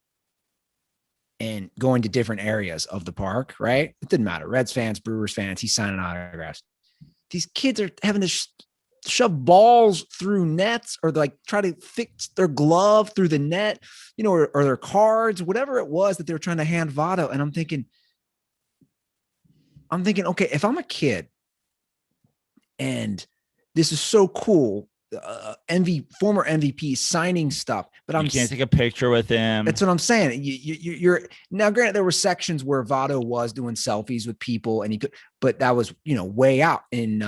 and going to different areas of the park, right? It didn't matter. Reds fans, Brewers fans, he's signing autographs. These kids are having to shove balls through nets or like try to fix their glove through the net, you know, or their cards, whatever it was that they were trying to hand Votto. And I'm thinking, okay, if I'm a kid and this is so cool, former MVP signing stuff, but you can't take a picture with him. That's what I'm saying. You're now, granted, there were sections where Votto was doing selfies with people and he could, but that was, you know, way out in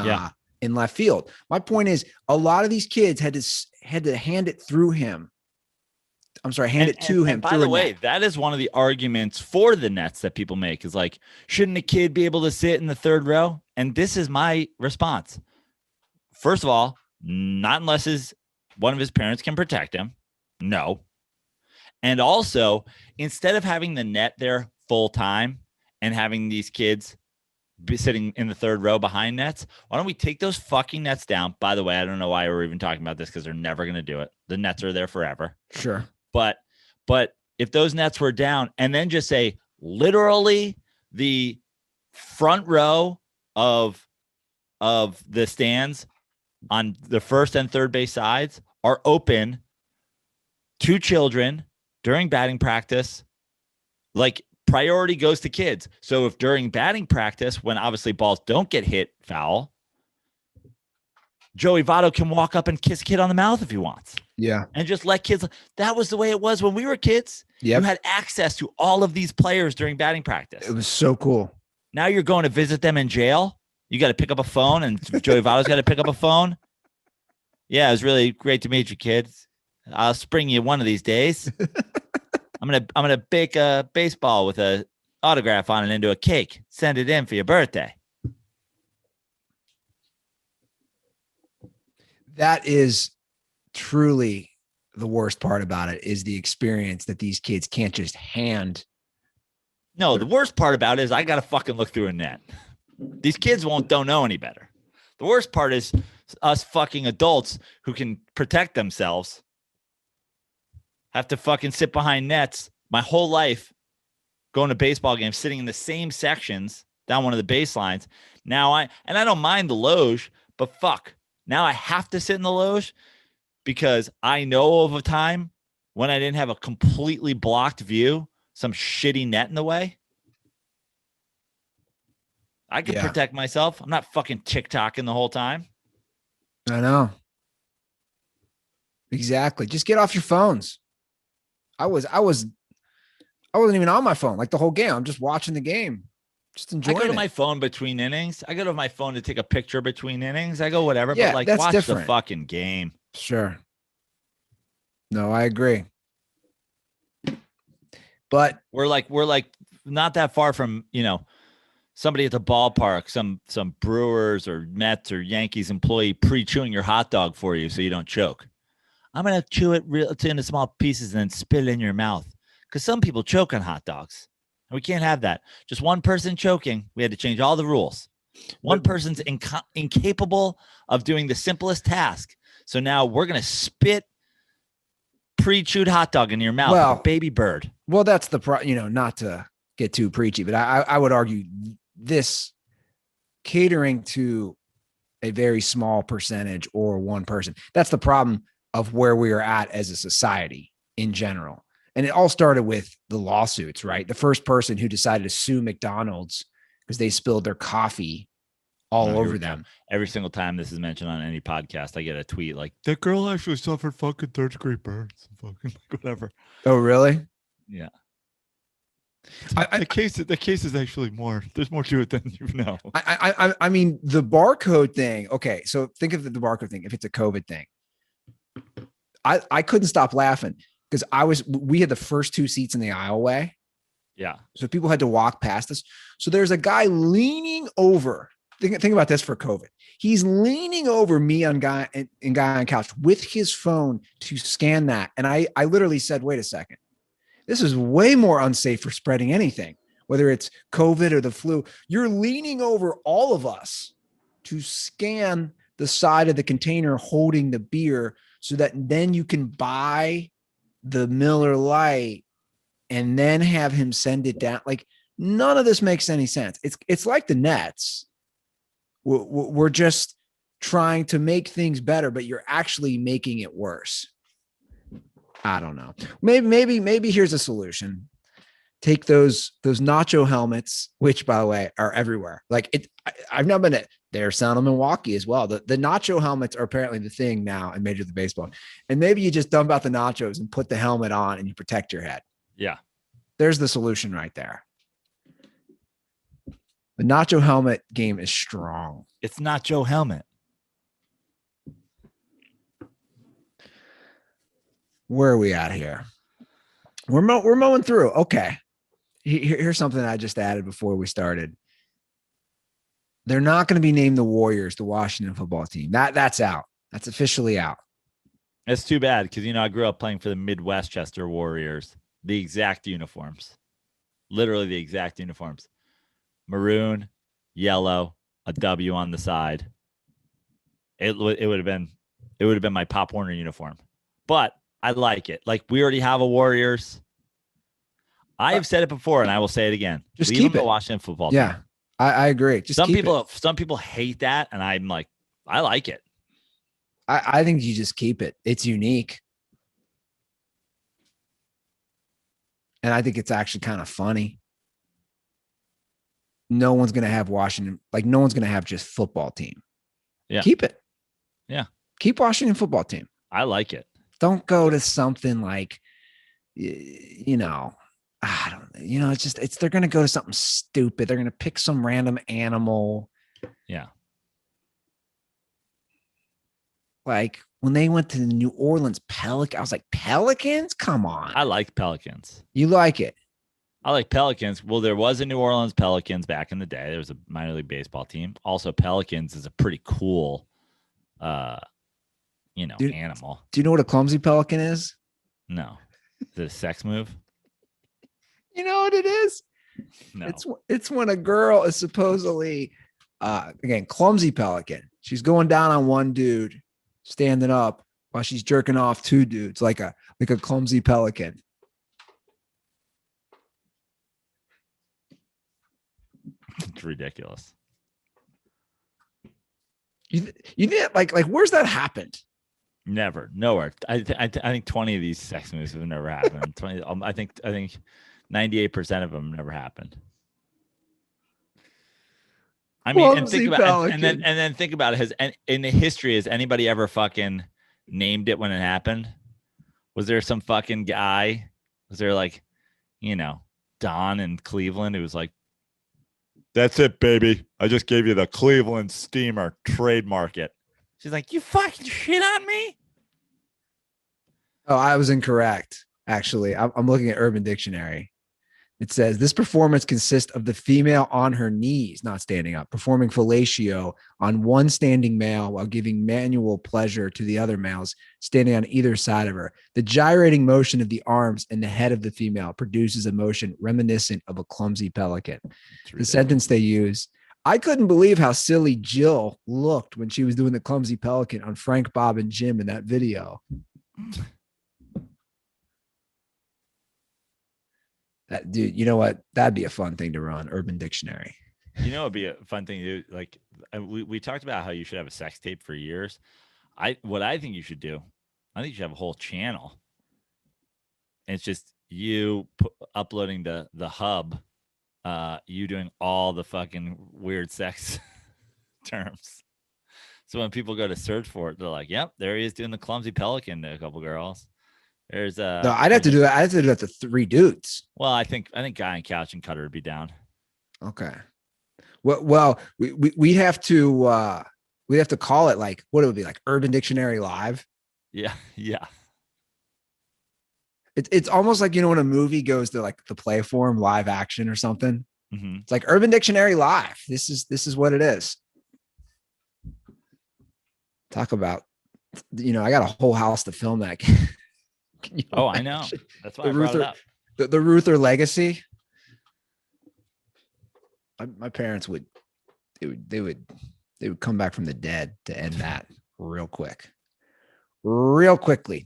left field. My point is a lot of these kids had to hand it through him. I'm sorry, hand it to him. And by the way, that is one of the arguments for the Nets that people make is like, shouldn't a kid be able to sit in the third row? And this is my response. First of all, not unless one of his parents can protect him. No. And also, instead of having the net there full time and having these kids be sitting in the third row behind nets, why don't we take those fucking nets down? By the way, I don't know why we're even talking about this because they're never going to do it. The nets are there forever. Sure. But if those nets were down and then just say literally the front row of the stands on the first and third base sides are open to children during batting practice, like priority goes to kids. So if during batting practice, when obviously balls don't get hit foul, Joey Votto can walk up and kiss a kid on the mouth if he wants. Yeah. And just let kids. That was the way it was when we were kids. Yep. You had access to all of these players during batting practice. It was so cool. Now you're going to visit them in jail. You got to pick up a phone, and Joey Votto's got to pick up a phone. Yeah, it was really great to meet you, kids. I'll spring you one of these days. I'm gonna bake a baseball with a autograph on it into a cake. Send it in for your birthday. That is truly the worst part about it is the experience that these kids can't just hand. No, the worst part about it is I got to fucking look through a net. These kids don't know any better. The worst part is us fucking adults who can protect themselves have to fucking sit behind nets my whole life, going to baseball games, sitting in the same sections down one of the baselines. Now I don't mind the loge, but fuck. Now I have to sit in the loge because I know of a time when I didn't have a completely blocked view, some shitty net in the way. I can protect myself. I'm not fucking TikToking the whole time. I know. Exactly. Just get off your phones. I wasn't even on my phone like the whole game. I'm just watching the game. Just enjoying it. I go to my phone between innings. I go to my phone to take a picture between innings. I go whatever, yeah, but like that's watch different. The fucking game. Sure. No, I agree. But we're like not that far from, you know, somebody at the ballpark, some Brewers or Mets or Yankees employee pre-chewing your hot dog for you so you don't choke. I'm going to chew it into small pieces and then spit it in your mouth because some people choke on hot dogs. And we can't have that. Just one person choking. We had to change all the rules. One person's incapable of doing the simplest task. So now we're going to spit pre-chewed hot dog in your mouth like a baby bird. Well, that's the not to get too preachy, but I would argue this catering to a very small percentage or one person. That's the problem of where we are at as a society in general. And it all started with the lawsuits, right? The first person who decided to sue McDonald's because they spilled their coffee all over them. Every single time this is mentioned on any podcast, I get a tweet like, that girl actually suffered fucking third-degree burns. Fucking whatever. Oh, really? Yeah. The case is actually more. There's more to it than you know. I mean, the barcode thing. Okay, so think of the barcode thing. If it's a COVID thing, I couldn't stop laughing because we had the first two seats in the aisleway. Yeah. So people had to walk past us. So there's a guy leaning over. Think about this for COVID. He's leaning over me and guy on couch with his phone to scan that. And I literally said, wait a second. This is way more unsafe for spreading anything, whether it's COVID or the flu. You're leaning over all of us to scan the side of the container holding the beer so that then you can buy the Miller Lite and then have him send it down. Like, none of this makes any sense. It's like the Nets. We're just trying to make things better, but you're actually making it worse. I don't know. Maybe here's a solution. Take those nacho helmets, which by the way are everywhere. Like I've not been at they're sound in Milwaukee as well. The nacho helmets are apparently the thing now in Major League Baseball. And maybe you just dump out the nachos and put the helmet on and you protect your head. Yeah. There's the solution right there. The nacho helmet game is strong. It's nacho helmet. Where are we at here? We're mowing through. Okay. Here's something I just added before we started. They're not going to be named the Warriors, the Washington football team. That's out. That's officially out. It's too bad because, I grew up playing for the Midwestchester Warriors. The exact uniforms. Literally the exact uniforms. Maroon, yellow, a W on the side. It would have been my Pop Warner uniform. But I like it. Like, we already have a Warriors. I have said it before, and I will say it again. Just Leave keep them it. The Washington football team. Yeah, I agree. Just some people hate that, and I'm like, I like it. I think you just keep it. It's unique. And I think it's actually kind of funny. No one's going to have Washington. Like, no one's going to have just football team. Yeah. Keep it. Yeah. Keep Washington football team. I like it. Don't go to something like, I don't know. They're going to go to something stupid. They're going to pick some random animal. Yeah. Like when they went to the New Orleans Pelicans, I was like, Pelicans? Come on. I like Pelicans. You like it? I like Pelicans. Well, there was a New Orleans Pelicans back in the day. There was a minor league baseball team. Also, Pelicans is a pretty cool, animal. Do you know what a clumsy pelican is? No. Is it a sex move? You know what it is? No. It's when a girl is supposedly, again, clumsy pelican. She's going down on one dude, standing up while she's jerking off two dudes, like a clumsy pelican. It's ridiculous. You think like where's that happened? Never, nowhere. I think 20 of these sex moves have never happened. 20. I think 98% of them never happened. I mean, and think about and then think about it. In the history, has anybody ever fucking named it when it happened? Was there some fucking guy? Was there like, Don in Cleveland who was like, "That's it, baby. I just gave you the Cleveland Steamer, trademark it." She's like, "You fucking shit on me?" Oh, I was incorrect. Actually, I'm looking at Urban Dictionary. It says this performance consists of the female on her knees, not standing up, performing fellatio on one standing male while giving manual pleasure to the other males standing on either side of her. The gyrating motion of the arms and the head of the female produces a motion reminiscent of a clumsy pelican. The sentence they use, I couldn't believe how silly Jill looked when she was doing the clumsy pelican on Frank, Bob, and Jim in that video. Dude, you know what? That'd be a fun thing to run, Urban Dictionary. It'd be a fun thing to do. Like we talked about how you should have a sex tape for years. What I think you should do, I think you should have a whole channel. And it's just you uploading the hub, you doing all the fucking weird sex terms. So when people go to search for it, they're like, "Yep, there he is doing the clumsy pelican to a couple girls." There's no, I'd have to do that. I have to do that to three dudes. Well, I think Guy and Couch and Cutter would be down. Okay. Well, we'd have to call it like what it would be like Urban Dictionary Live. Yeah. It's almost like when a movie goes to like the play form live action or something. Mm-hmm. It's like Urban Dictionary Live. This is what it is. Talk about, I got a whole house to film that. Oh, I know. That's why I brought it up. The Ruther legacy. My parents would come back from the dead to end that real quickly.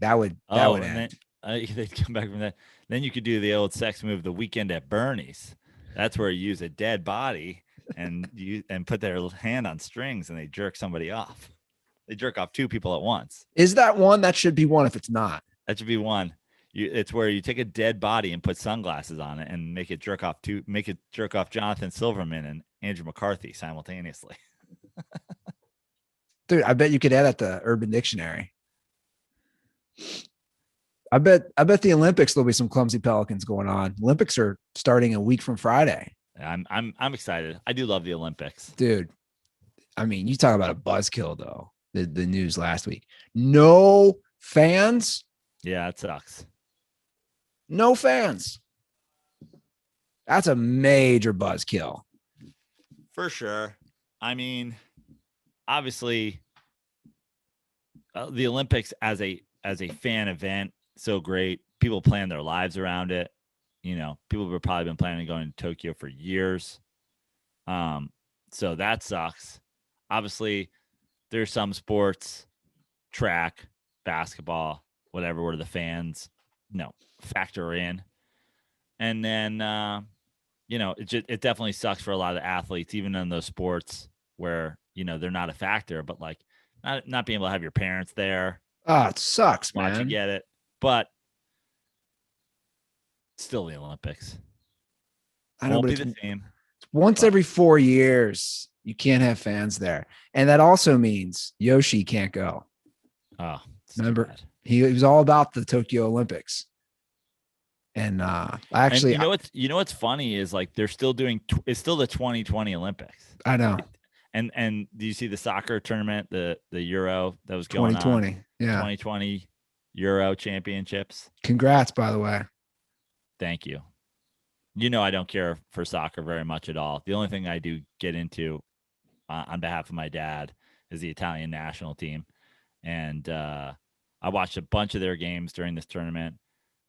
That would end. Then, they'd come back from that. Then you could do the old sex move, the weekend at Bernie's. That's where you use a dead body and put their hand on strings and they jerk somebody off. They jerk off two people at once. Is that one? That should be one if it's not. That should be one. It's where you take a dead body and put sunglasses on it and make it jerk off Jonathan Silverman and Andrew McCarthy simultaneously. Dude, I bet you could add that to Urban Dictionary. I bet the Olympics there'll be some clumsy pelicans going on. Olympics are starting a week from Friday. I'm excited. I do love the Olympics. Dude. I mean, you talk about a buzzkill though. The news last week. No fans. Yeah, it sucks. No fans. That's a major buzzkill. For sure. I mean, obviously, the Olympics as a fan event, so great. People plan their lives around it. You know, people have probably been planning on going to Tokyo for years. So that sucks. Obviously, there's some sports, track, basketball, whatever, where the fans, factor in. And then, it definitely sucks for a lot of the athletes, even in those sports where, they're not a factor, but like not being able to have your parents there. Oh, it sucks, man. Watch you get it. But still the Olympics. I know, Won't but be the same. Once every 4 years, you can't have fans there. And that also means Yoshi can't go. Oh, remember, he was all about the Tokyo Olympics. And actually, what's funny is like they're still doing. It's still the 2020 Olympics. I know. And do you see the soccer tournament, the Euro that was going 2020? On? Yeah, 2020 Euro Championships. Congrats, by the way. Thank you. I don't care for soccer very much at all. The only thing I do get into on behalf of my dad is the Italian national team, and I watched a bunch of their games during this tournament.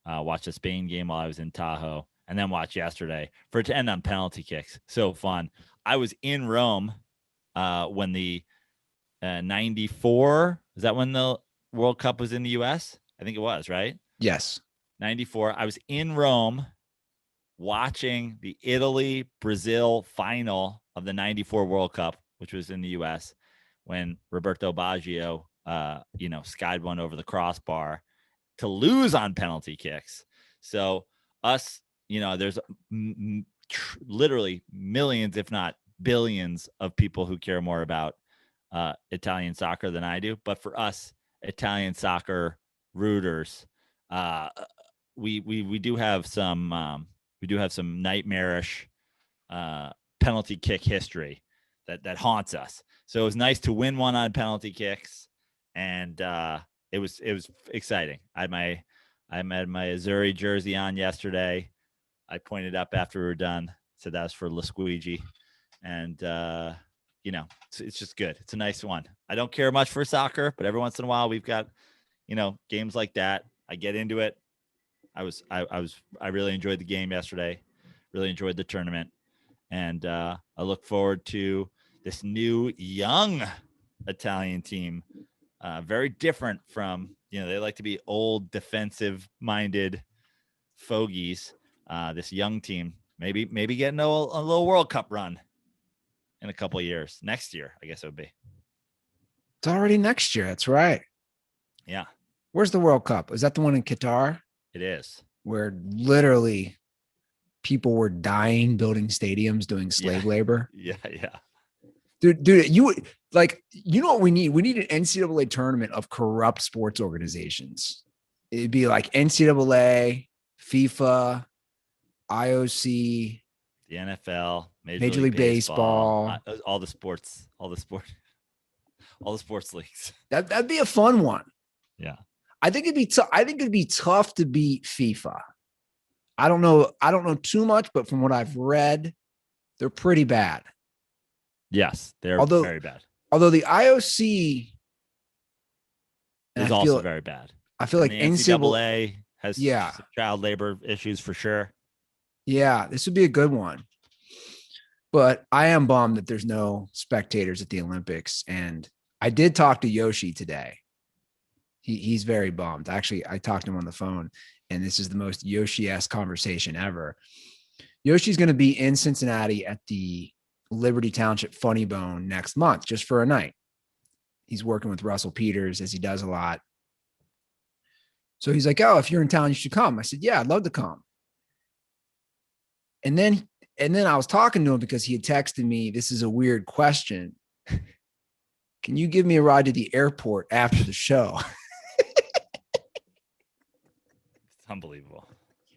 Watched a Spain game while I was in Tahoe, and then watched yesterday for it to end on penalty kicks. So fun. I was in Rome when the 94, is that when the World Cup was in the U.S.? I think it was, right? Yes. 94. I was in Rome watching the Italy-Brazil final of the 94 World Cup, which was in the U.S., when Roberto Baggio, skied one over the crossbar to lose on penalty kicks. So us, there's literally millions, if not billions, of people who care more about Italian soccer than I do. But for us Italian soccer rooters, we do have some nightmarish penalty kick history that haunts us. So it was nice to win one on penalty kicks, and it was exciting. I had my Azzurri jersey on yesterday. I pointed up after we were done, said that was for La Squeegee, and it's just good. It's a nice one. I don't care much for soccer, but every once in a while we've got games like that. I get into it. I really enjoyed the game yesterday. Really enjoyed the tournament, and I look forward to this new young Italian team. Very different from, they like to be old defensive-minded fogies. This young team, maybe getting a little World Cup run in a couple of years. Next year, I guess it would be. It's already next year. That's right. Yeah. Where's the World Cup? Is that the one in Qatar? It is. Where literally people were dying building stadiums, doing slave labor. Yeah. Dude, you know what we need? We need an NCAA tournament of corrupt sports organizations. It'd be like NCAA, FIFA, IOC, the NFL, Major League Baseball, all the sports leagues. That'd be a fun one. Yeah. I think it'd be tough to beat FIFA. I don't know too much, but from what I've read, they're pretty bad. Yes, they're very bad. Although the IOC is also very bad. I feel like NCAA Has Yeah. some child labor issues for sure. Yeah, this would be a good one. But I am bummed that there's no spectators at the Olympics. And I did talk to Yoshi today. He's very bummed. Actually, I talked to him on the phone, and this is the most Yoshi-esque conversation ever. Yoshi's going to be in Cincinnati at the Liberty Township Funny Bone next month, just for a night. He's working with Russell Peters, as he does a lot. So he's like, "Oh, if you're in town, you should come." I said, "Yeah, I'd love to come." And then I was talking to him because he had texted me, "This is a weird question. Can you give me a ride to the airport after the show?" It's unbelievable.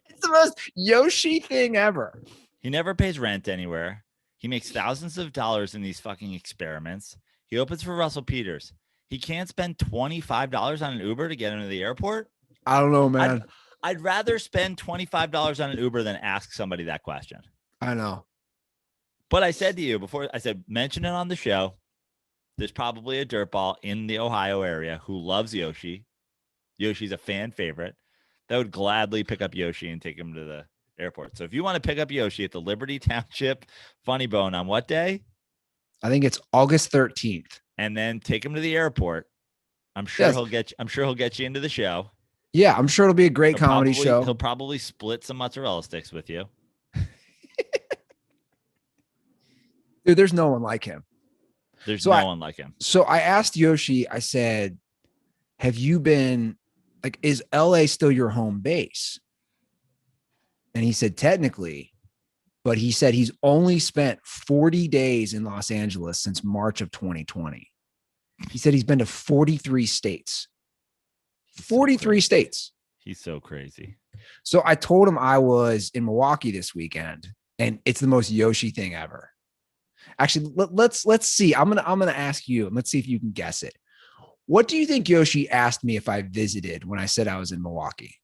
It's the most Yoshi thing ever. He never pays rent anywhere. He makes thousands of dollars in these fucking experiments. He opens for Russell Peters. He can't spend $25 on an Uber to get him to the airport. I don't know, man. I'd rather spend $25 on an Uber than ask somebody that question. I know. But I said to you before, I said, mention it on the show. There's probably a dirtball in the Ohio area who loves Yoshi. Yoshi's a fan favorite. That would gladly pick up Yoshi and take him to the airport. So if you want to pick up Yoshi at the Liberty Township Funny Bone on what day? I think it's August 13th. And then take him to the airport. I'm sure he'll get you into the show. Yeah, I'm sure it'll be a great comedy show. He'll probably split some mozzarella sticks with you. Dude, there's no one like him. There's no one like him. So I asked Yoshi, I said, have you been, like, is LA still your home base? And he said, technically, but he said he's only spent 40 days in Los Angeles since March of 2020. He said he's been to 43 states. 43 states. He's so crazy. So I told him I was in Milwaukee this weekend, and it's the most Yoshi thing ever. Actually, let's see. I'm gonna ask you, and let's see if you can guess it. What do you think Yoshi asked me if I visited when I said I was in Milwaukee?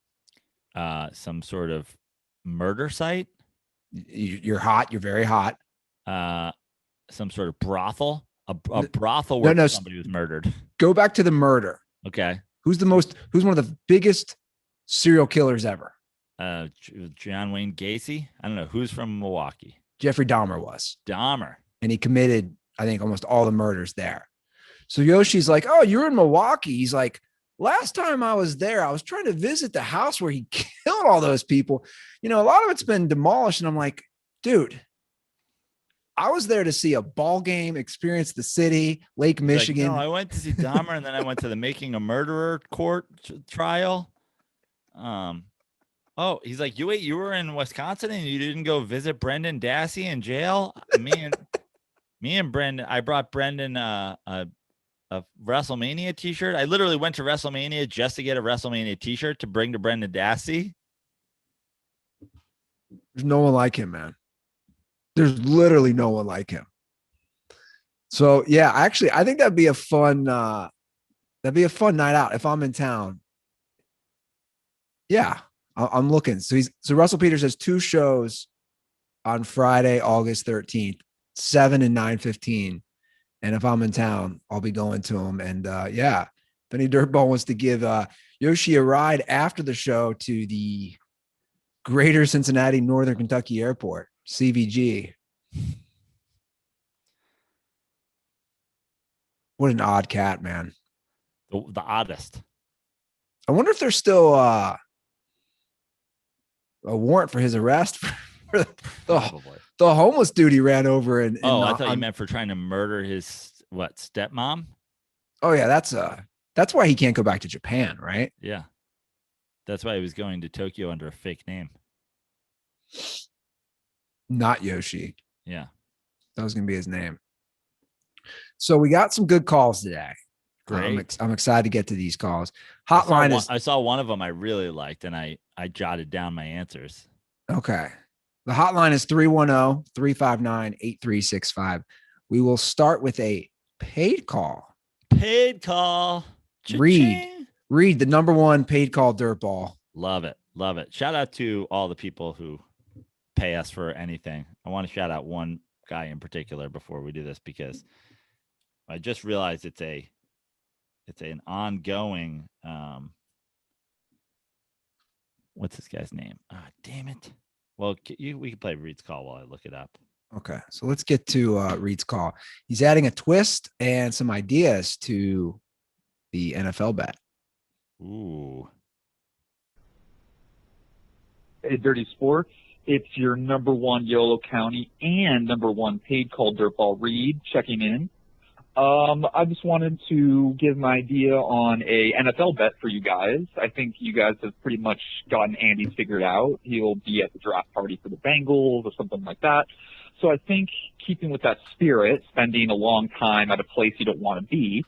Some sort of murder site. You're hot. You're very hot. Some sort of brothel. A brothel where somebody was murdered. Go back to the murder. Okay. Who's one of the biggest serial killers ever? John Wayne Gacy. I don't know. Who's from Milwaukee? Jeffrey Dahmer was. Dahmer. And he committed, I think, almost all the murders there. So Yoshi's like, "Oh, you're in Milwaukee." He's like, "Last time I was there, I was trying to visit the house where he killed all those people. You know, a lot of it's been demolished." And I'm like, "Dude, I was there to see a ball game, experience the city, Lake Michigan." Like, no, I went to see Dahmer, and then I went to the Making a Murderer court trial. Oh, he's like, you were in Wisconsin and you didn't go visit Brendan Dassey in jail? Me and Brendan, I brought Brendan a WrestleMania t-shirt. I literally went to WrestleMania just to get a WrestleMania t-shirt to bring to Brendan Dassey. There's no one like him, man. There's literally no one like him. So yeah, actually, I think that'd be a fun night out if I'm in town. Yeah, I'm looking. So Russell Peters has 2 shows on Friday, August 13th, 7 and 9:15. And if I'm in town, I'll be going to him. And yeah, if any dirtball wants to give Yoshi a ride after the show to the Greater Cincinnati Northern Kentucky Airport, CVG. What an odd cat, man. The oddest. I wonder if there's still a warrant for his arrest for the homeless dude he ran over. I thought you meant for trying to murder his stepmom. Oh yeah, that's why he can't go back to Japan, right? Yeah, that's why he was going to Tokyo under a fake name. Not Yoshi. Yeah, that was gonna be his name. So we got some good calls today. Great. I'm excited to get to these calls. Hotline I saw one of them I really liked, and I jotted down my answers. Okay. The hotline is 310-359-8365. We will start with a paid call. Paid call. Read the number 1 paid call dirtball. Love it. Love it. Shout out to all the people who pay us for anything. I want to shout out one guy in particular before we do this, because I just realized it's an ongoing what's this guy's name? Ah, damn it. Well, we can play Reed's call while I look it up. Okay, so let's get to Reed's call. He's adding a twist and some ideas to the NFL bet. Ooh. Hey, Dirty Sports. It's your number one YOLO County and number one paid call DirtBall Reed checking in. I just wanted to give my idea on a NFL bet for you guys. I think you guys have pretty much gotten Andy figured out. He'll be at the draft party for the Bengals or something like that. So I think keeping with that spirit, spending a long time at a place you don't want to be,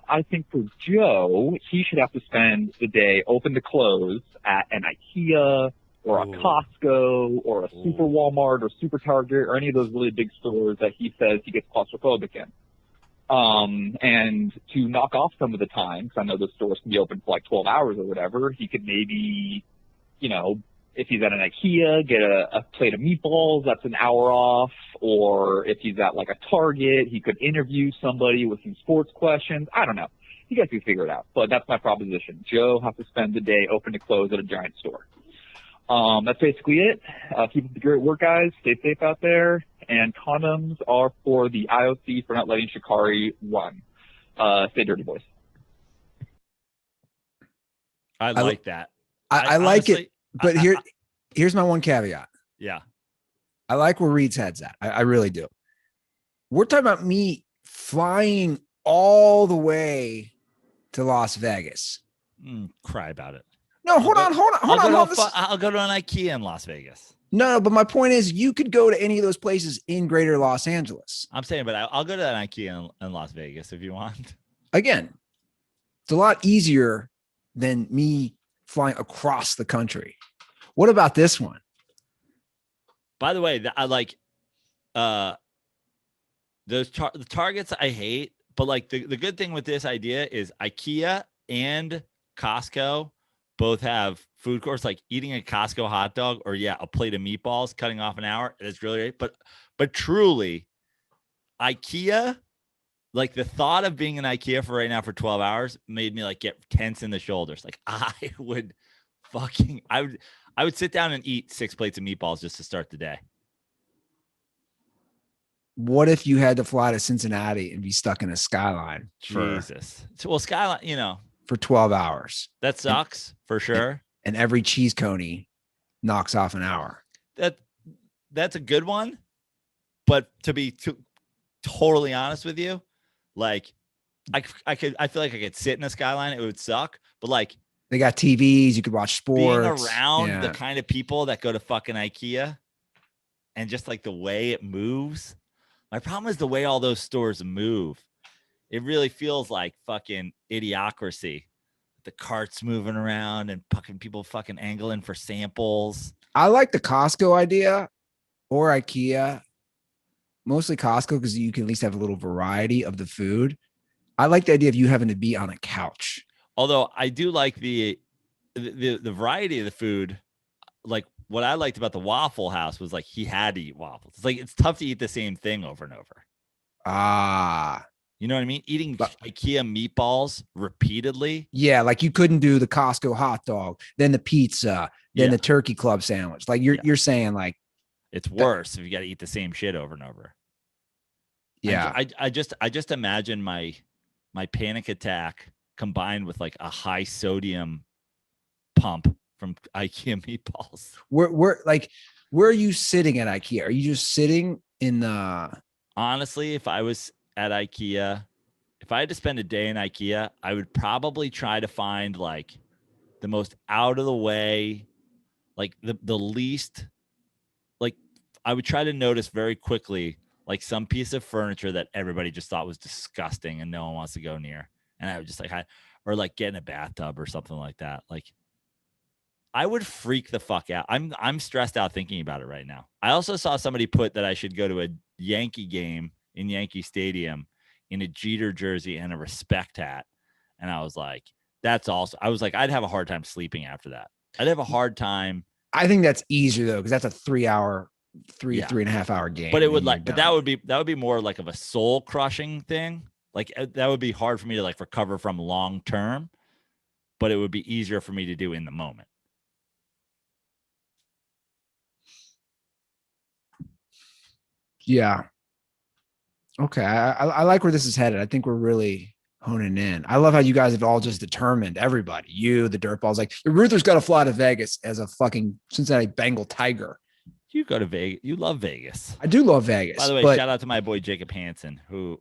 I think for Joe, he should have to spend the day open to close at an IKEA or a Costco or a Super Walmart or Super Target or any of those really big stores that he says he gets claustrophobic in. And to knock off some of the time, because I know those stores can be open for like 12 hours or whatever, he could maybe, you know, if he's at an IKEA, get a plate of meatballs, that's an hour off. Or if he's at like a Target, he could interview somebody with some sports questions. I don't know. You guys can figure it out. But that's my proposition. Joe has to spend the day open to close at a giant store. That's basically it. Keep up the great work, guys. Stay safe out there. And condoms are for the IOC for not letting Shikari run. Stay dirty, boys. I like that. I like honestly, it, but here's my one caveat. Yeah. I like where Reed's head's at. I really do. We're talking about me flying all the way to Las Vegas. Cry about it. No, hold on. I'll go to an IKEA in Las Vegas. No, but my point is you could go to any of those places in greater Los Angeles. I'm saying, but I'll go to an IKEA in Las Vegas if you want. Again, it's a lot easier than me flying across the country. What about this one? By the way, I like those the Targets I hate, but like the good thing with this idea is IKEA and Costco both have food courts. Like eating a Costco hot dog or a plate of meatballs, cutting off an hour. It's really great. But truly, IKEA, like the thought of being in IKEA for right now for 12 hours made me like get tense in the shoulders. Like I would sit down and eat 6 plates of meatballs just to start the day. What if you had to fly to Cincinnati and be stuck in a Skyline? Jesus. Well, Skyline, for 12 hours. That sucks for sure. And every cheese coney knocks off an hour. That's a good one. But to be totally honest with you, like I feel like I could sit in a Skyline. It would suck. But like they got TVs, you could watch sports. Being around the kind of people that go to fucking IKEA and just like the way it moves. My problem is the way all those stores move. It really feels like fucking idiocracy. The carts moving around and fucking people fucking angling for samples. I like the Costco idea or IKEA. Mostly Costco because you can at least have a little variety of the food. I like the idea of you having to be on a couch. Although I do like the variety of the food. Like what I liked about the Waffle House was like he had to eat waffles. It's like it's tough to eat the same thing over and over. You know what I mean? Eating IKEA meatballs repeatedly. Yeah, like you couldn't do the Costco hot dog, then the pizza, then the turkey club sandwich. Like you're saying like it's worse if you got to eat the same shit over and over. Yeah. I just imagine my panic attack combined with like a high sodium pump from IKEA meatballs. Where are you sitting at IKEA? Are you just sitting in the... Honestly, if I was at IKEA, if I had to spend a day in IKEA, I would probably try to find like the most out of the way, like the least, like I would try to notice very quickly, like some piece of furniture that everybody just thought was disgusting and no one wants to go near. And I would just or like get in a bathtub or something like that. Like I would freak the fuck out. I'm stressed out thinking about it right now. I also saw somebody put that I should go to a Yankee game in Yankee Stadium in a Jeter jersey and a respect hat. And I was like, I was like, I'd have a hard time sleeping after that. I'd have a hard time. I think that's easier though, because that's a 3.5 hour game. But it would but that would be more like of a soul crushing thing. Like that would be hard for me to like recover from long term, but it would be easier for me to do in the moment. Yeah. Okay. I like where this is headed. I think we're really honing in. I love how you guys have all just determined, everybody, you, the dirtballs, like Ruther's got to fly to Vegas as a fucking Cincinnati Bengal Tiger. You go to Vegas. You love Vegas. I do love Vegas. By the way, but shout out to my boy Jacob Hansen, who,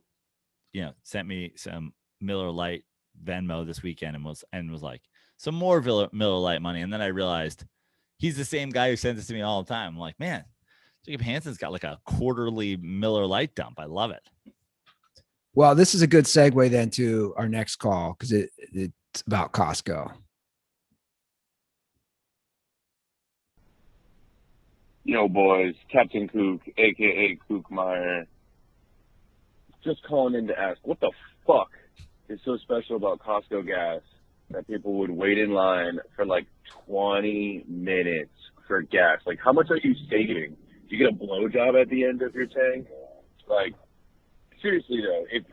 sent me some Miller Lite Venmo this weekend and was like, some more Miller Lite money. And then I realized he's the same guy who sends this to me all the time. I'm like, man, Jacob Hansen's got like a quarterly Miller Lite dump. I love it. Well, this is a good segue then to our next call because it's about Costco. Yo, boys, Captain Kook, a.k.a. Kookmeyer, just calling in to ask, what the fuck is so special about Costco gas that people would wait in line for like 20 minutes for gas? Like, how much are you saving? Do you get a blowjob at the end of your tank? Like, seriously, though, if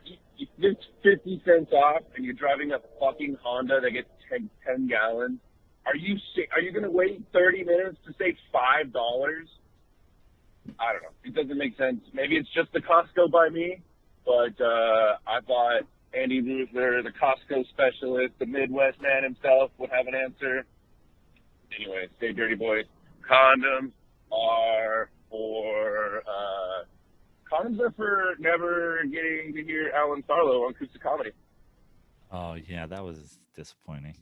it's 50 cents off and you're driving a fucking Honda that gets 10 gallons, are you going to wait 30 minutes to save $5? I don't know. It doesn't make sense. Maybe it's just the Costco by me, but I thought Andy Ruther, the Costco specialist, the Midwest man himself, would have an answer. Anyway, stay dirty, boys. Condoms are for never getting to hear Alan Sarlo on Acoustic Comedy. Oh, yeah, that was disappointing.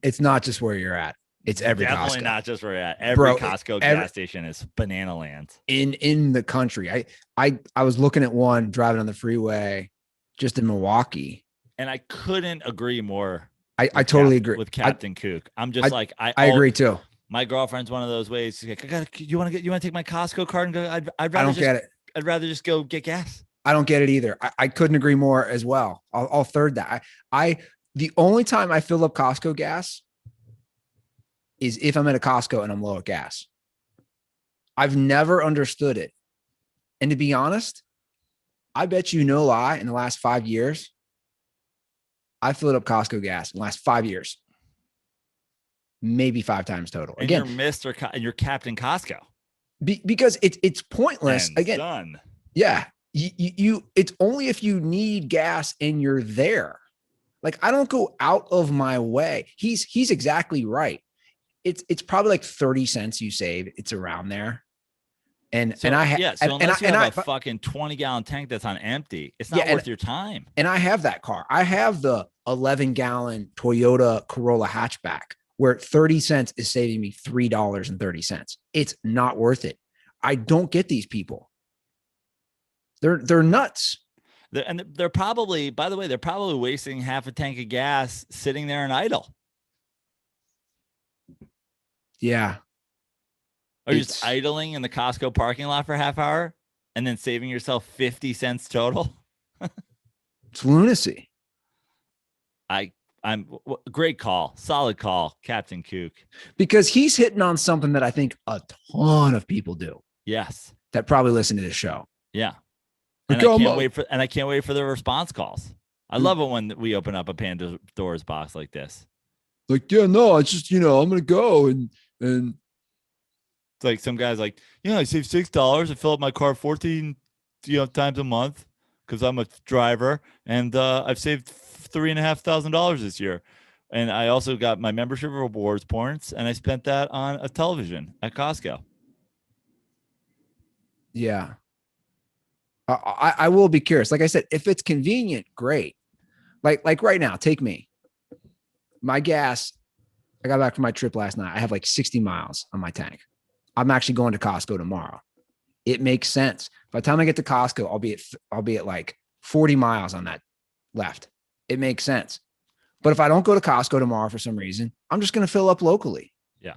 It's not just where you're at. It's every Definitely Costco. not just where you're at. Every Costco gas station is banana land. In the country. I was looking at one driving on the freeway just in Milwaukee. And I couldn't agree more. I totally agree with Captain Kook. I'm just I agree too. My girlfriend's one of those ways. She's like, you want to take my Costco card and go? I'd I don't get it. I'd rather just go get gas. I don't get it either. I couldn't agree more as well. I'll third that. The only time I fill up Costco gas is if I'm at a Costco and I'm low at gas. I've never understood it. And to be honest, I bet you no lie, in the last 5 years, I filled up Costco gas in the last 5 years. Maybe 5 times total. And again, you're Captain Costco. Because it's pointless. And again, son. Yeah. You it's only if you need gas and you're there. Like, I don't go out of my way. He's exactly right. It's probably like 30 cents you save. It's around there. Unless you have a fucking 20-gallon tank that's on empty, it's not worth your time. And I have that car. I have the 11-gallon Toyota Corolla hatchback where 30 cents is saving me $3.30. It's not worth it. I don't get these people. They're nuts. They're probably, by the way, they're probably wasting half a tank of gas sitting there and idle. Yeah. Are you just idling in the Costco parking lot for a half hour and then saving yourself 50 cents total? It's lunacy. I'm great call. Solid call, Captain Kook. Because he's hitting on something that I think a ton of people do. Yes. That probably listen to this show. Yeah. And I can't wait for the response calls. I love it when we open up a Pandora's box like this. Like, yeah, no, it's just, I'm going to go and it's like some guys like, I save $6. I fill up my car 14, times a month because I'm a driver, and I've saved $3,500 this year. And I also got my membership rewards points, and I spent that on a television at Costco. Yeah. I will be curious. Like I said, if it's convenient, great. Like right now, take me. My gas, I got back from my trip last night. I have like 60 miles on my tank. I'm actually going to Costco tomorrow. It makes sense. By the time I get to Costco, I'll be at like 40 miles on that left. It makes sense. But if I don't go to Costco tomorrow for some reason, I'm just going to fill up locally. Yeah.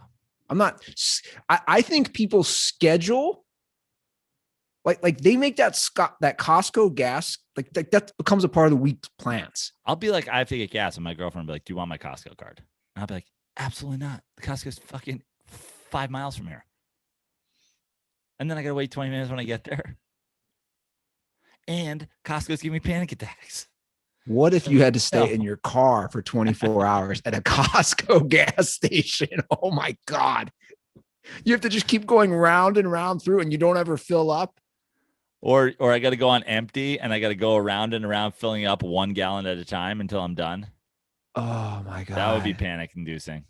I think people schedule like they make that Costco gas, like that becomes a part of the week's plans. I'll be like, I have to get gas, and my girlfriend will be like, do you want my Costco card? And I'll be like, absolutely not. The Costco's fucking 5 miles from here. And then I got to wait 20 minutes when I get there. And Costco's giving me panic attacks. What if you had to stay in your car for 24 hours at a Costco gas station? Oh my God. You have to just keep going round and round through, and you don't ever fill up. Or I got to go on empty, and I got to go around and around filling up 1 gallon at a time until I'm done. Oh my God. That would be panic inducing.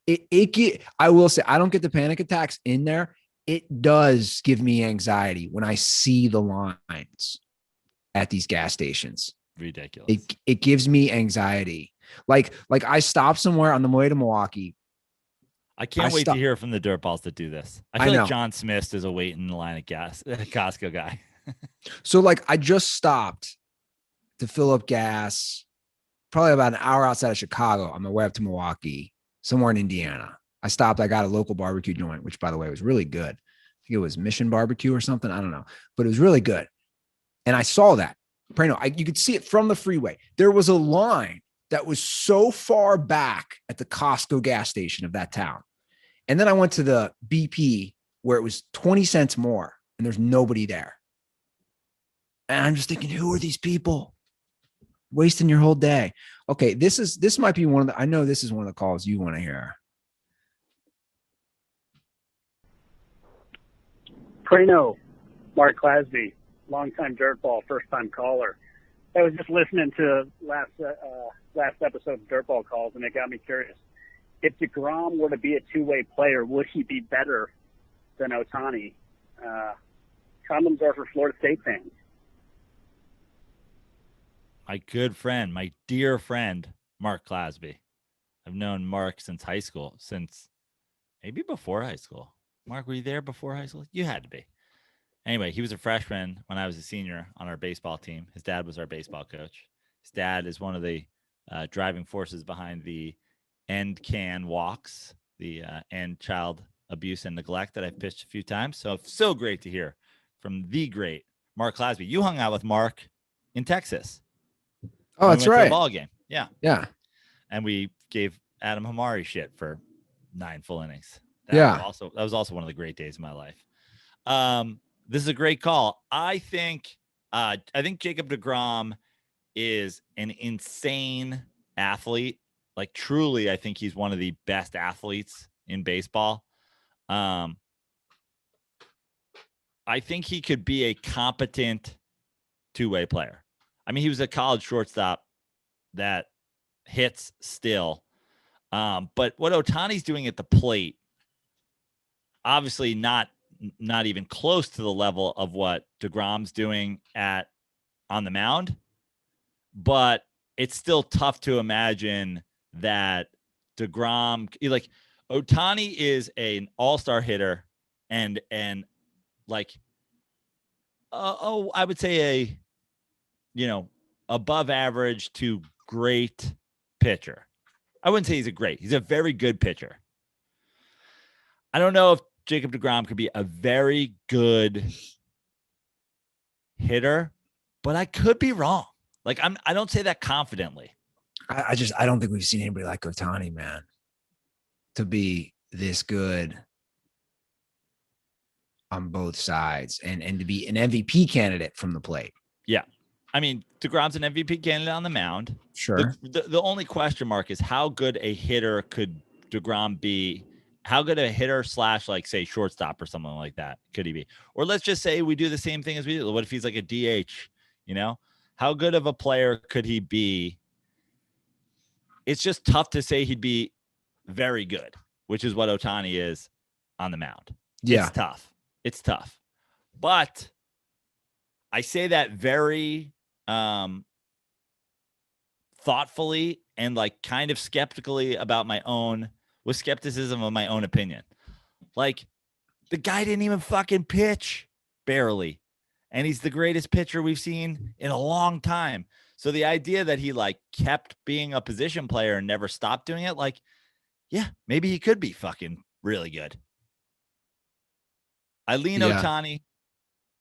I will say, I don't get the panic attacks in there. It does give me anxiety when I see the lines at these gas stations. Ridiculous. It gives me anxiety. Like I stopped somewhere on the way to Milwaukee. I can't wait to hear from the dirtballs that do this. I feel like John Smith is a wait in the line at Costco guy. So like I just stopped to fill up gas, probably about an hour outside of Chicago on my way up to Milwaukee, somewhere in Indiana. I stopped. I got a local barbecue joint, which by the way was really good. I think it was Mission Barbecue or something. I don't know, but it was really good. And I saw that. You could see it from the freeway. There was a line that was so far back at the Costco gas station of that town. And then I went to the BP where it was 20 cents more and there's nobody there. And I'm just thinking, who are these people wasting your whole day? Okay. This might be I know this is one of the calls you want to hear. Praino, Mark Clasby, longtime dirtball, first-time caller. I was just listening to last episode of Dirtball calls, and it got me curious. If DeGrom were to be a two-way player, would he be better than Ohtani? Condoms are for Florida State fans. My good friend, my dear friend, Mark Clasby. I've known Mark since high school, since maybe before high school. Mark, were you there before high school? You had to be. Anyway, he was a freshman when I was a senior on our baseball team. His dad was our baseball coach. His dad is one of the driving forces behind the end can walks, the end child abuse and neglect that I've pitched a few times. So great to hear from the great Mark Clasby. You hung out with Mark in Texas. Oh, that's right. Ball game. Yeah. Yeah. And we gave Adam Hamari shit for 9 full innings. That was also one of the great days of my life. This is a great call. I think Jacob deGrom is an insane athlete. Like truly, I think he's one of the best athletes in baseball. I think he could be a competent two-way player. I mean, he was a college shortstop that hits still. But what Ohtani's doing at the plate, obviously not even close to the level of what deGrom's doing on the mound, but it's still tough to imagine that deGrom, like Ohtani is an all-star hitter and like, I would say above average to great pitcher. I wouldn't say he's a very good pitcher. I don't know if Jacob deGrom could be a very good hitter, but I could be wrong. Like I don't say that confidently. I don't think we've seen anybody like Ohtani, man, to be this good on both sides and to be an MVP candidate from the plate. Yeah. I mean, deGrom's an MVP candidate on the mound. Sure. The only question mark is how good a hitter could deGrom be? How good a hitter / like say shortstop or something like that could he be? Or let's just say we do the same thing as we do. What if he's like a DH? How good of a player could he be? It's just tough to say he'd be very good, which is what Ohtani is on the mound. Yeah. It's tough. But I say that very thoughtfully and like kind of skeptically about with skepticism of my own opinion. Like the guy didn't even fucking pitch barely. And he's the greatest pitcher we've seen in a long time. So the idea that he like kept being a position player and never stopped doing it, like, yeah, maybe he could be fucking really good. I lean Ohtani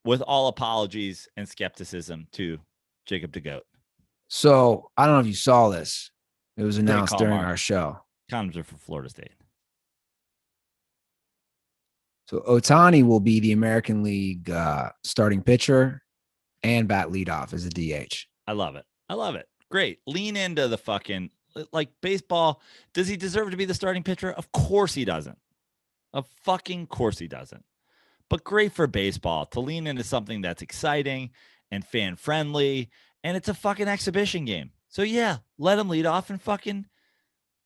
with all apologies and skepticism to Jacob DeGoat. So I don't know if you saw this. It was announced during our show. Condoms are for Florida State. So Ohtani will be the American League starting pitcher and bat leadoff as a DH. I love it. Great. Lean into the fucking like baseball. Does he deserve to be the starting pitcher? Of course he doesn't. Of fucking course he doesn't. But great for baseball to lean into something that's exciting and fan friendly, and it's a fucking exhibition game. So yeah, let him lead off and fucking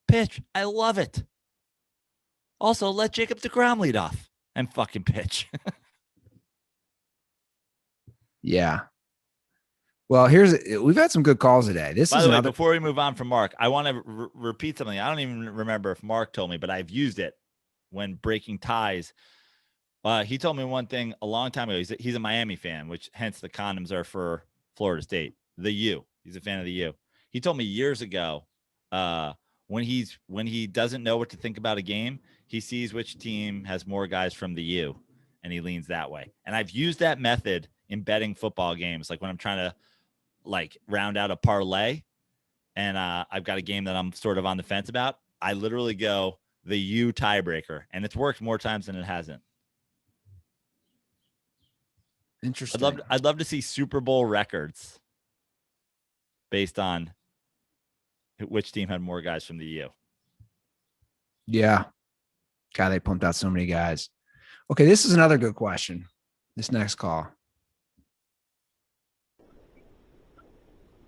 pitch. I love it. Also, let Jacob deGrom lead off and fucking pitch. Yeah. Well, we've had some good calls today. This By is the way, another. before we move on from Mark, I want to repeat something. I don't even remember if Mark told me, but I've used it when breaking ties. He told me one thing a long time ago. He's a Miami fan, which hence the condoms are for Florida State. The U. He's a fan of the U. He told me years ago, when he doesn't know what to think about a game, he sees which team has more guys from the U, and he leans that way. And I've used that method in betting football games, like when I'm trying to round out a parlay, and I've got a game that I'm sort of on the fence about. I literally go the U tiebreaker, and it's worked more times than it hasn't. Interesting. I'd love to see Super Bowl records based on which team had more guys from the U. Yeah. God, they pumped out so many guys. Okay, this is another good question. This next call.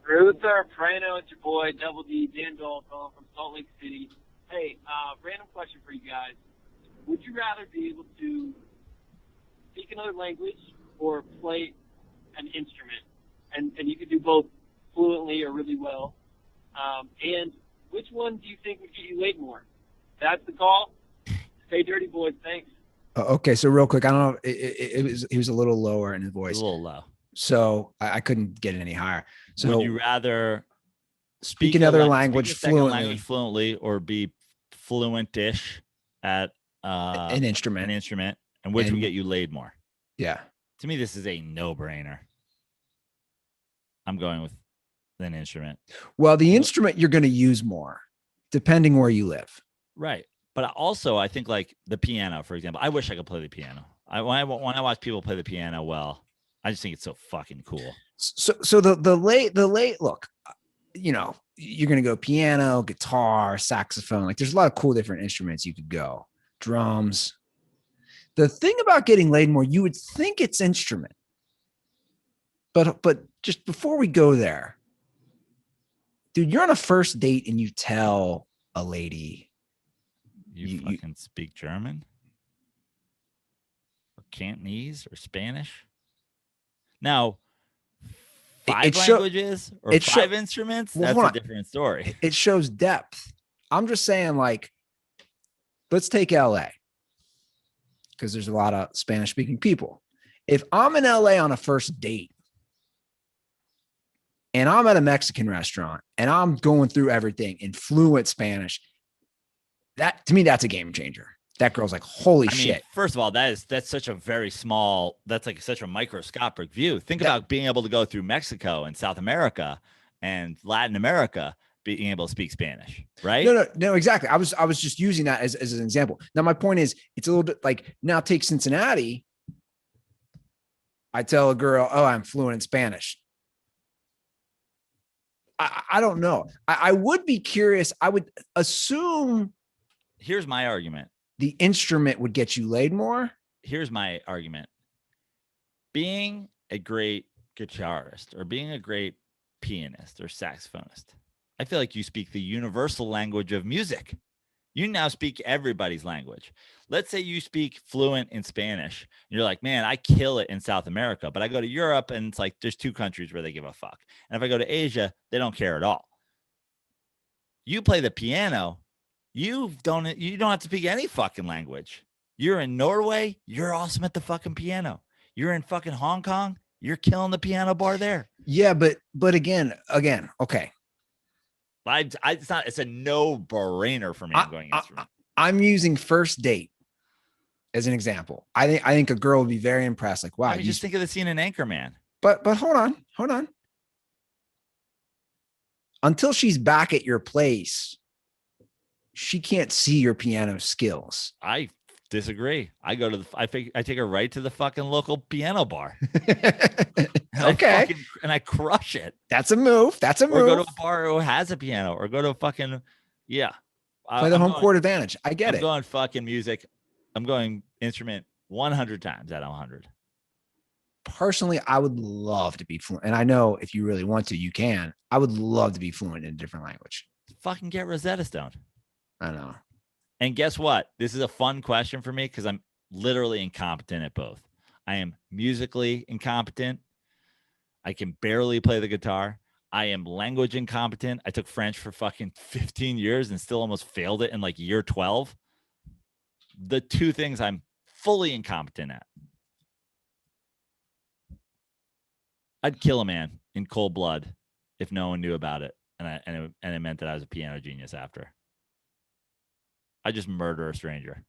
Ruther, Praino, it's your boy, Double D, Dan Dole, calling from Salt Lake City. Hey, random question for you guys. Would you rather be able to speak another language or play an instrument? And you could do both fluently or really well. And which one do you think would get you laid more? That's the call. Stay dirty, boys. Thanks. Okay, so real quick, I don't know. He was a little lower in his voice. A little low. So I couldn't get it any higher. So would you rather speak another language fluently or be fluent-ish at an instrument? And which would get you laid more? Yeah. To me, this is a no-brainer. I'm going with an instrument. Well, the instrument you're going to use more, depending where you live. Right. But also, I think like the piano, for example. I wish I could play the piano. When I watch people play the piano well, I just think it's so fucking cool. So the late look, you know, you're going to go piano, guitar, saxophone. Like there's a lot of cool different instruments you could go. Drums. The thing about getting laid more, you would think it's instrument. But just before we go there, dude, you're on a first date and you tell a lady you fucking speak German or Cantonese or Spanish. Now, five languages or five instruments, that's a different story. It shows depth. I'm just saying, like, let's take LA because there's a lot of Spanish speaking people. If I'm in LA on a first date and I'm at a Mexican restaurant and I'm going through everything in fluent Spanish, that to me, that's a game changer. That girl's like, holy shit. First of all, that's such a very small, that's like such a microscopic view. Think about being able to go through Mexico and South America and Latin America, being able to speak Spanish, right? No, exactly. I was just using that as an example. Now, my point is, it's a little bit like, now take Cincinnati. I tell a girl, oh, I'm fluent in Spanish. I don't know. I would be curious. I would assume. Here's my argument. The instrument would get you laid more. Here's my argument. Being a great guitarist or being a great pianist or saxophonist, I feel like you speak the universal language of music. You now speak everybody's language. Let's say you speak fluent in Spanish. You're like, man, I kill it in South America, but I go to Europe and it's like, there's 2 countries where they give a fuck. And if I go to Asia, they don't care at all. You play the piano. You don't have to speak any fucking language. You're in Norway. You're awesome at the fucking piano. You're in fucking Hong Kong. You're killing the piano bar there. Yeah. But again, okay. It's a no-brainer for me. I'm using first date as an example. I think a girl would be very impressed. Like, wow. Just think of the scene in Anchorman. But hold on. Until she's back at your place, she can't see your piano skills. I disagree. I take her right to the fucking local piano bar. Okay. And I crush it. That's a move. Or go to a bar who has a piano or go to a fucking, yeah. Play the home court advantage. I get it. I'm going fucking music I'm going instrument 100 times out of 100. Personally, I would love to be fluent. And I know if you really want to, you can. I would love to be fluent in a different language. Fucking get Rosetta Stone. I know. And guess what? This is a fun question for me because I'm literally incompetent at both. I am musically incompetent. I can barely play the guitar. I am language incompetent. I took French for fucking 15 years and still almost failed it in like year 12. The two things I'm fully incompetent at. I'd kill a man in cold blood if no one knew about it, and it meant that I was a piano genius after. I just murder a stranger.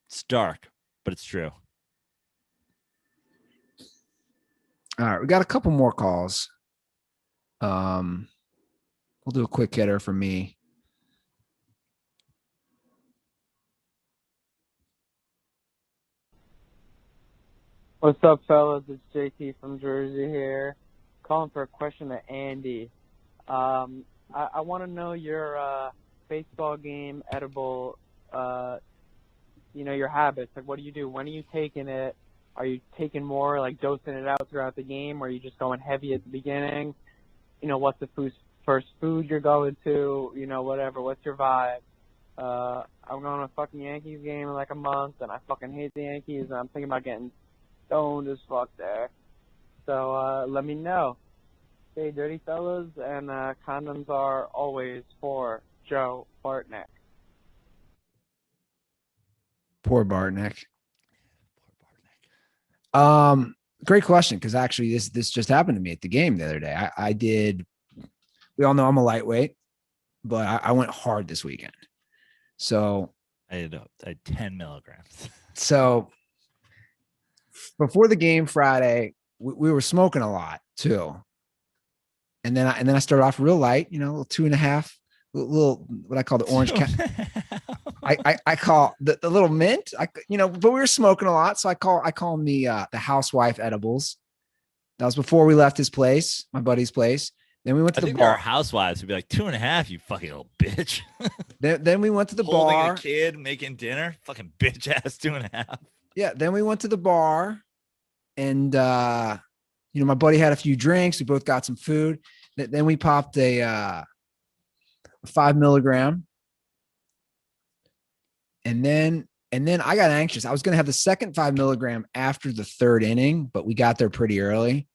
It's dark, but it's true. All right, we got a couple more calls. We'll do a quick hitter for me. What's up, fellas? It's JT from Jersey here. Calling for a question to Andy. I want to know your baseball game edible, your habits. Like, what do you do? When are you taking it? Are you taking more, like dosing it out throughout the game? Or are you just going heavy at the beginning? What's the first food you're going to? Whatever. What's your vibe? I'm going to a fucking Yankees game in like a month, and I fucking hate the Yankees, and I'm thinking about getting stoned as fuck there. So let me know. Stay dirty, fellas, and condoms are always for Joe Bartnick. Poor Bartnick. Great question, because actually this just happened to me at the game the other day. I did. We all know I'm a lightweight, but I went hard this weekend. So I had 10 milligrams. So before the game Friday, we were smoking a lot too. And then I started off real light, a little 2.5, little what I call the orange cat. I call the little mint. But we were smoking a lot, so I call them the housewife edibles. That was before we left his place, my buddy's place. Then we went to the bar. Our housewives would be like 2.5, you fucking little bitch. then we went to the Holding bar. A kid, making dinner, fucking bitch ass 2.5. Yeah. Then we went to the bar, and my buddy had a few drinks. We both got some food. Then we popped a 5 milligram. And then I got anxious. I was going to have the second 5 milligram after the third inning, but we got there pretty early.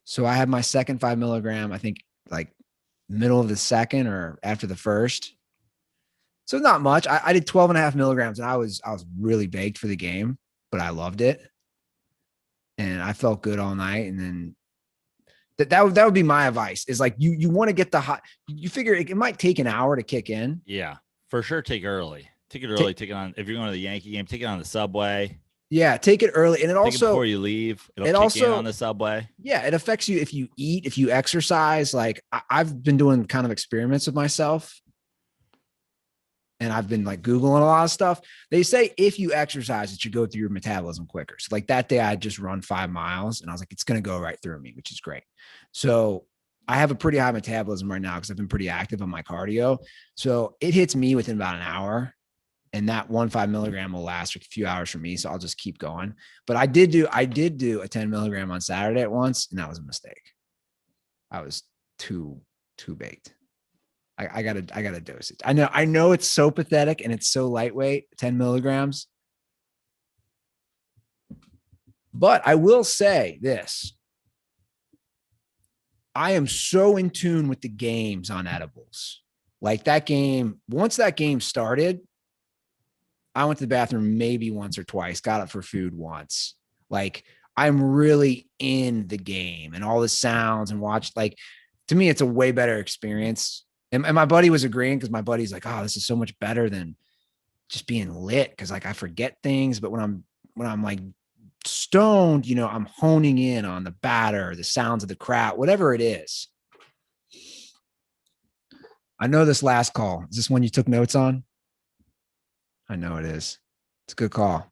So I had my second 5 milligram, I think like middle of the second or after the first. So not much. I did 12.5 milligrams, and I was really baked for the game, but I loved it. And I felt good all night. And then that would be my advice, is like, you want to get the hot, you figure it might take an hour to kick in. Yeah, for sure. Take it early. Take it on. If you're going to the Yankee game, take it on the subway. Yeah, take it early. And it also, before you leave, it'll kick in on the subway. Yeah, it affects you if you eat, if you exercise. Like I've been doing kind of experiments with myself, and I've been like Googling a lot of stuff. They say if you exercise, it should go through your metabolism quicker. So like that day I just run 5 miles, and I was like, it's going to go right through me, which is great. So I have a pretty high metabolism right now because I've been pretty active on my cardio. So it hits me within about an hour. And that 5 milligram will last for a few hours for me. So I'll just keep going. But I did do a 10 milligram on Saturday at once, and that was a mistake. I was too baked. I gotta dose it. I know it's so pathetic and it's so lightweight, 10 milligrams. But I will say this. I am so in tune with the games on edibles. Like that game, once that game started, I went to the bathroom maybe once or twice, got up for food once. Like I'm really in the game and all the sounds, and watched, like, to me, it's a way better experience. And my buddy was agreeing, because my buddy's like, oh, this is so much better than just being lit. Cause like I forget things, but when I'm like stoned, I'm honing in on the batter, the sounds of the crowd, whatever it is. I know this last call. Is this one you took notes on? I know it is. It's a good call.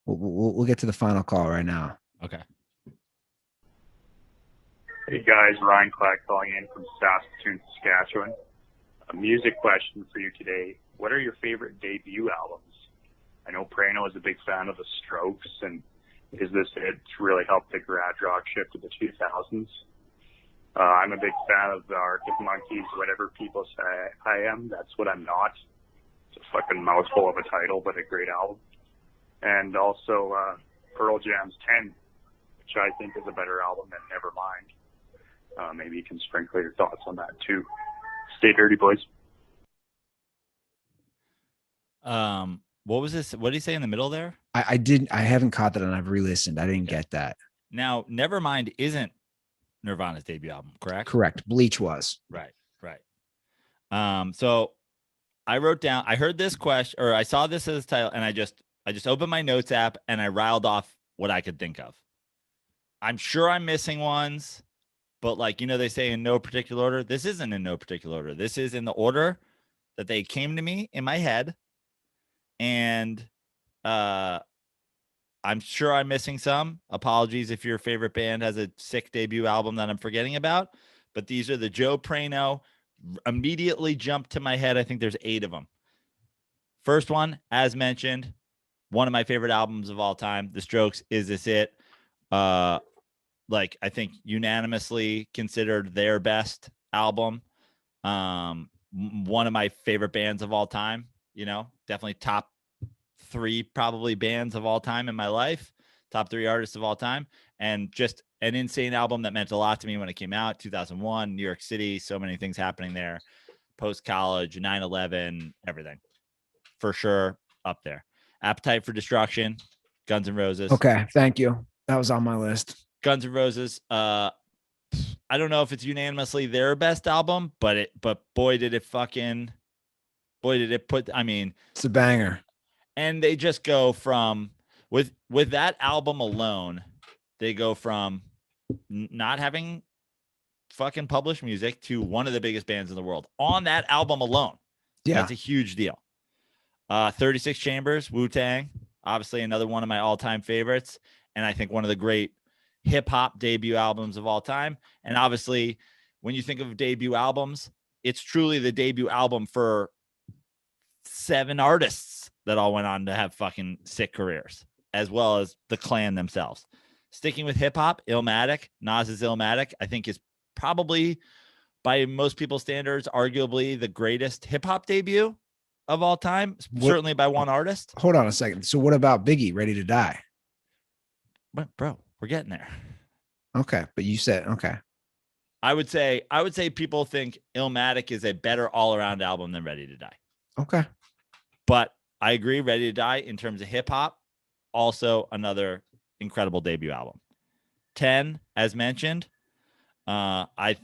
We'll get to the final call right now. Okay. Hey guys, Ryan Clack calling in from Saskatoon, Saskatchewan. A music question for you today. what are your favorite debut albums? I know Praino is a big fan of the Strokes, and is this it to really help the garage rock shift to the 2000s? I'm a big fan of the Arctic Monkeys, Whatever People Say I Am, That's What I'm Not. It's a fucking mouthful of a title, but a great album. And also Pearl Jam's 10, which I think is a better album than Nevermind. Maybe you can sprinkle your thoughts on that too. Stay dirty, boys. What was this? What did he say in the middle there? I haven't caught that, and I've re-listened. I didn't get that. Now, Nevermind isn't Nirvana's debut album, correct? Correct. Bleach was. Right. So I wrote down, I heard this question, or I saw this as a title, and I just opened my notes app and I riled off what I could think of. I'm sure I'm missing ones, but like, they say in no particular order. This isn't in no particular order. This is in the order that they came to me in my head. And I'm sure I'm missing some. Apologies if your favorite band has a sick debut album that I'm forgetting about. But these are the Joe Praino. Immediately jumped to my head. I think there's 8 of them. First one, as mentioned, one of my favorite albums of all time, The Strokes, Is This It? I think unanimously considered their best album. One of my favorite bands of all time. Definitely top 3 probably bands of all time in my life, top 3 artists of all time, and just an insane album that meant a lot to me when it came out. 2001, New York City, so many things happening there, post-college, 9/11, everything. For sure, up there. Appetite for Destruction, Guns N' Roses. Okay, thank you. That was on my list. Guns N' Roses. I don't know if it's unanimously their best album, but boy did it put, It's a banger. and they just go from with that album alone, they go from not having fucking published music to one of the biggest bands in the world on that album alone. Yeah. That's a huge deal. 36 Chambers, Wu-Tang, obviously another one of my all-time favorites, and I think one of the great hip-hop debut albums of all time. And obviously, when you think of debut albums, it's truly the debut album for 7 artists that all went on to have fucking sick careers, as well as the Clan themselves. Sticking with hip-hop, Illmatic, Nas's Illmatic, I think is probably, by most people's standards, arguably the greatest hip-hop debut of all time, certainly by one artist. Hold on a second. So what about Biggie, Ready to Die? But bro, we're getting there. Okay, but you said okay. I would say people think Illmatic is a better all-around album than Ready to Die. Okay. But I agree, Ready to Die in terms of hip-hop, also another incredible debut album. 10, as mentioned, I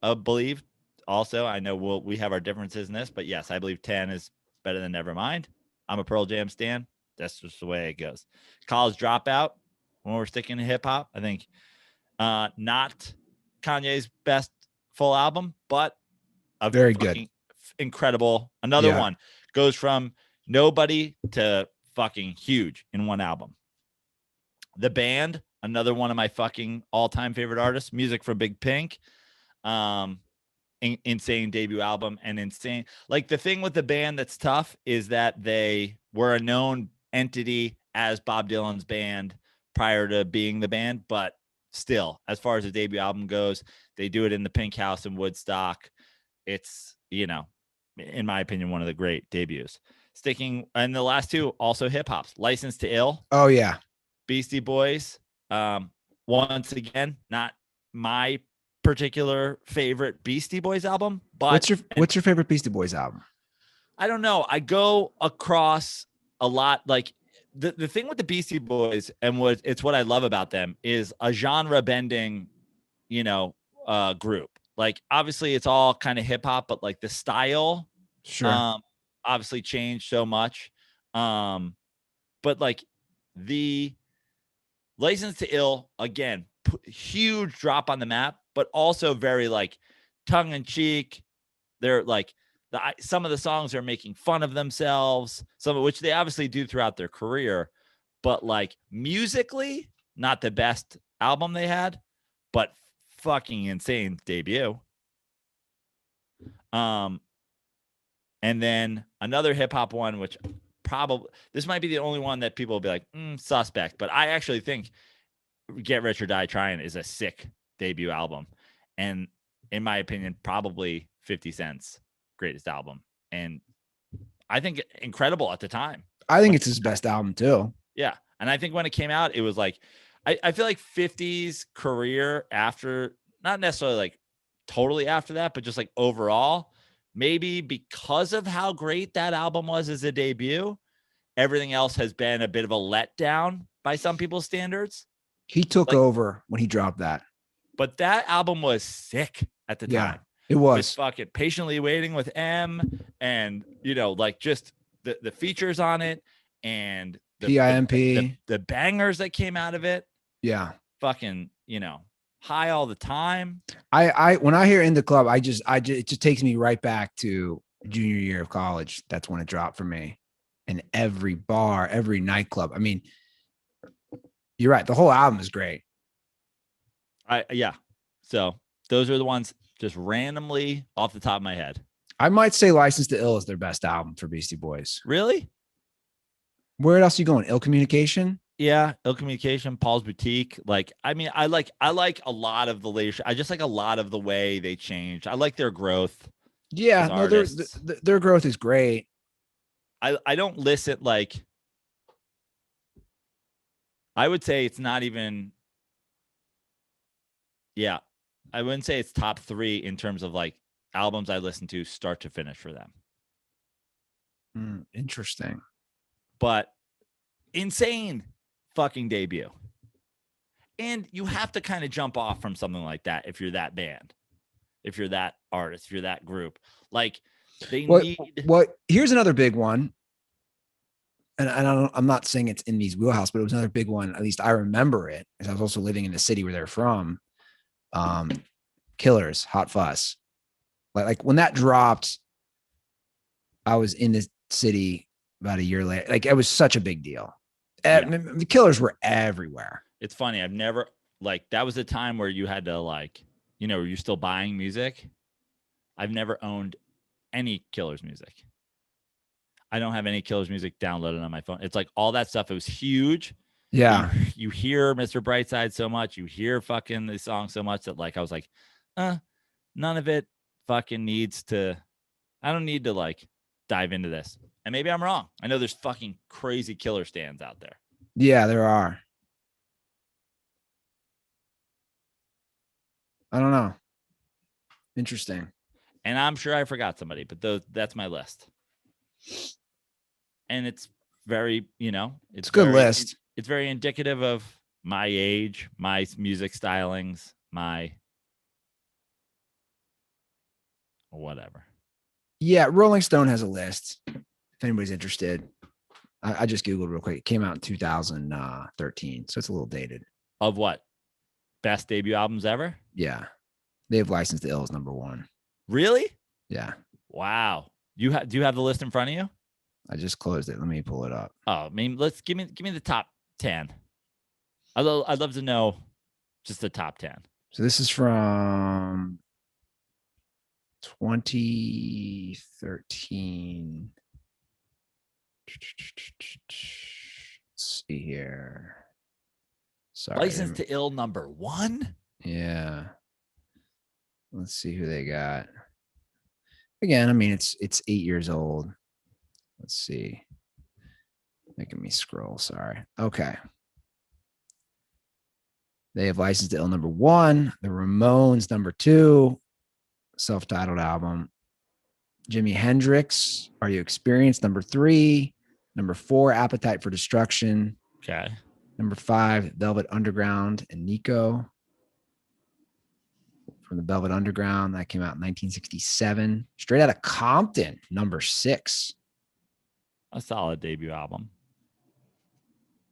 believe also, I know we have our differences in this, but yes, I believe 10 is better than Nevermind. I'm a Pearl Jam stan. That's just the way it goes. College Dropout, when we're sticking to hip-hop, I think not Kanye's best full album, but a very good, incredible. Another one goes from nobody to fucking huge in one album. The Band, another one of my fucking all-time favorite artists. Music for Big Pink. Insane debut album and insane. Like, the thing with the Band that's tough is that they were a known entity as Bob Dylan's band prior to being the band, but still, as far as the debut album goes, they do it in the Pink House in Woodstock. It's, in my opinion, one of the great debuts. Sticking, and the last 2 also hip hops. License to Ill. Oh yeah. Beastie Boys. Once again, not my particular favorite Beastie Boys album, but what's your favorite Beastie Boys album? I don't know. I go across a lot. Like, the thing with the Beastie Boys and it's what I love about them is a genre bending, group. Like, obviously it's all kind of hip hop, but like the style, obviously changed so much. But like the License to Ill, again, huge drop on the map, but also very like tongue in cheek. They're like, some of the songs are making fun of themselves, some of which they obviously do throughout their career, but like musically, not the best album they had, but fucking insane debut. And then another hip hop one, which probably this might be the only one that people will be like, suspect. But I actually think Get Rich or Die Trying is a sick debut album. And in my opinion, probably 50 Cent's greatest album. And I think incredible at the time. I think it's his best album too. Yeah. And I think when it came out, it was like, I feel like 50's career after, not necessarily like totally after that, but just like overall, maybe because of how great that album was as a debut, everything else has been a bit of a letdown by some people's standards. He took over when he dropped that. But that album was sick at the time. It was. With fucking Patiently Waiting with M and, like just the features on it and the bangers that came out of it. Yeah. Fucking, High All the Time. When I hear In the Club, it just takes me right back to junior year of college. That's when it dropped for me. And every bar, every nightclub. I mean, you're right. The whole album is great. Yeah. So those are the ones just randomly off the top of my head. I might say License to Ill is their best album for Beastie Boys. Really? Where else are you going? Ill Communication? Yeah, Ill Communication, Paul's Boutique. Like, I mean, I like a lot of the later. I just like a lot of the way they changed. I like their growth. Yeah, no, their growth is great. I don't listen like. I would say it's not even. Yeah, I wouldn't say it's top 3 in terms of like albums I listen to start to finish for them. Interesting. But insane fucking debut. And you have to kind of jump off from something like that if you're that band, if you're that artist, if you're that group. Like here's another big one. And I'm not saying it's in Me's wheelhouse, but it was another big one. At least I remember it because I was also living in the city where they're from. Killers, Hot Fuss. Like when that dropped, I was in the city about a year later. Like it was such a big deal. The Killers were everywhere. It's funny. I've never that was a time where you had to you're still buying music. I've never owned any Killers music. I don't have any Killers music downloaded on my phone. It's like all that stuff. It was huge. Yeah. You hear Mr. Brightside so much. You hear fucking the song so much that I was like, none of it fucking needs to. I don't need to dive into this. And maybe I'm wrong. I know there's fucking crazy Killer stands out there. Yeah, there are. I don't know. Interesting. And I'm sure I forgot somebody, but that's my list. And it's very, it's a good list. It's very indicative of my age, my music stylings, my whatever. Yeah, Rolling Stone has a list. If anybody's interested, I just Googled real quick. It came out in 2013, so it's a little dated. Of what? Best debut albums ever? Yeah. They have License to Ill as number 1. Really? Yeah. Wow. Do you have the list in front of you? I just closed it. Let me pull it up. Oh, I mean, let's give me the top 10. I'd love to know just the top 10. So this is from 2013. Let's see here. Sorry. License to Ill number 1? Yeah. Let's see who they got. Again, I mean, it's 8 years old. Let's see. Making me scroll. Sorry. Okay. They have License to Ill number 1. The Ramones number 2. Self-titled album. Jimi Hendrix, Are You Experienced? Number 3. Number 4, Appetite for Destruction. Okay. Number 5, Velvet Underground and Nico. From the Velvet Underground. That came out in 1967. Straight Outta Compton, number 6. A solid debut album.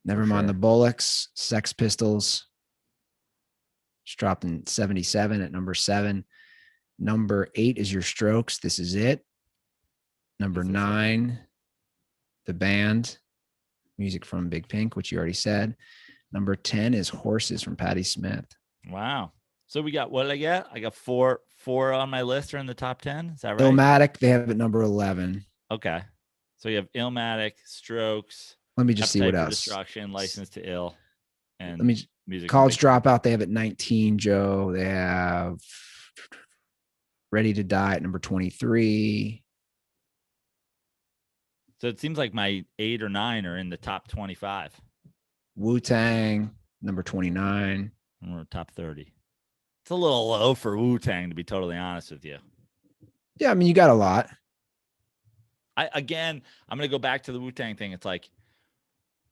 Nevermind the Bollocks, Sex Pistols. It's dropped in 77 at number 7. Number 8 is Your Strokes, This Is It. Number 9, The Band, music from Big Pink, which you already said. Number 10 is Horses from Patti Smith. Wow. So we got, what did I get? I got four on my list are in the top 10. Is that right? Illmatic, they have it number 11. Okay. So you have Illmatic, Strokes, Let me just see Appetite what for else. Destruction, License to Ill, and Let me Music. College Dropout, they have it 19, Joe. They have Ready to Die at number 23. So it seems like my 8 or 9 are in the top 25. Wu-Tang, number 29. And we're top 30. It's a little low for Wu-Tang, to be totally honest with you. Yeah, I mean, you got a lot. I'm going to go back to the Wu-Tang thing. It's like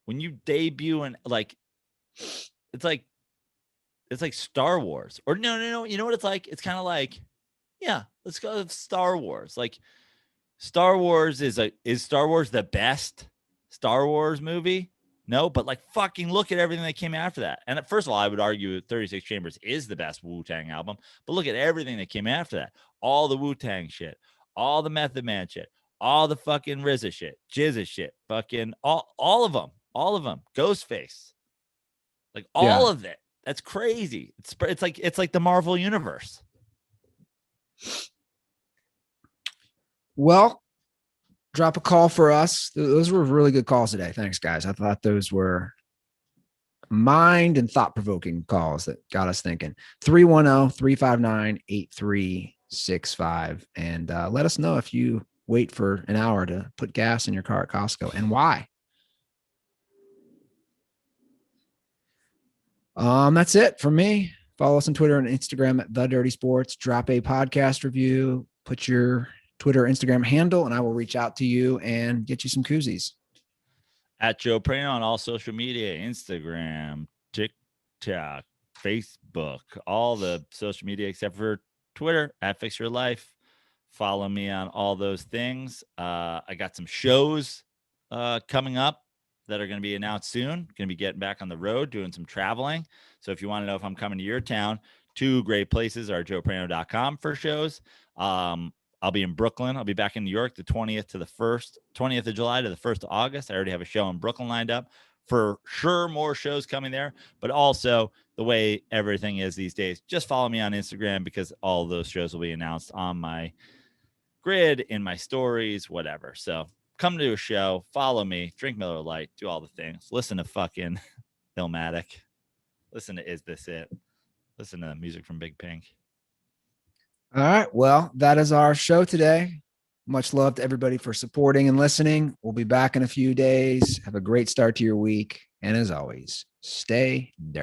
when you debut and like, it's like Star Wars. Or no. You know what it's like? It's kind of like, yeah, let's go with Star Wars. Like Star Wars is Star Wars the best Star Wars movie? No, but like fucking look at everything that came after that. And first of all, I would argue 36 Chambers is the best Wu-Tang album, but look at everything that came after that. All the Wu-Tang shit, all the Method Man shit, all the fucking RZA shit, Jizza shit, fucking all of them, Ghostface, like all of it. That's crazy. It's like the Marvel universe. Well, drop a call for us. Those were really good calls today. Thanks, guys. I thought those were mind and thought-provoking calls that got us thinking. 310-359-8365. And let us know if you wait for an hour to put gas in your car at Costco and why. That's it for me. Follow us on Twitter and Instagram at The Dirty Sports. Drop a podcast review. Put your Twitter, Instagram handle, and I will reach out to you and get you some koozies. At Joe Praino on all social media, Instagram, TikTok, Facebook, all the social media except for Twitter, at Fix Your Life. Follow me on all those things. I got some shows coming up that are going to be announced soon. Going to be getting back on the road, doing some traveling. So if you want to know if I'm coming to your town, 2 great places are joeprano.com for shows. I'll be in Brooklyn. I'll be back in New York the 20th of July to the 1st of August. I already have a show in Brooklyn lined up. For sure, more shows coming there. But also, the way everything is these days, just follow me on Instagram because all of those shows will be announced on my grid, in my stories, whatever. So come to a show, follow me, drink Miller Lite, do all the things. Listen to fucking Illmatic. Listen to Is This It? Listen to music from Big Pink. All right. Well, that is our show today. Much love to everybody for supporting and listening. We'll be back in a few days. Have a great start to your week. And as always, stay dirty.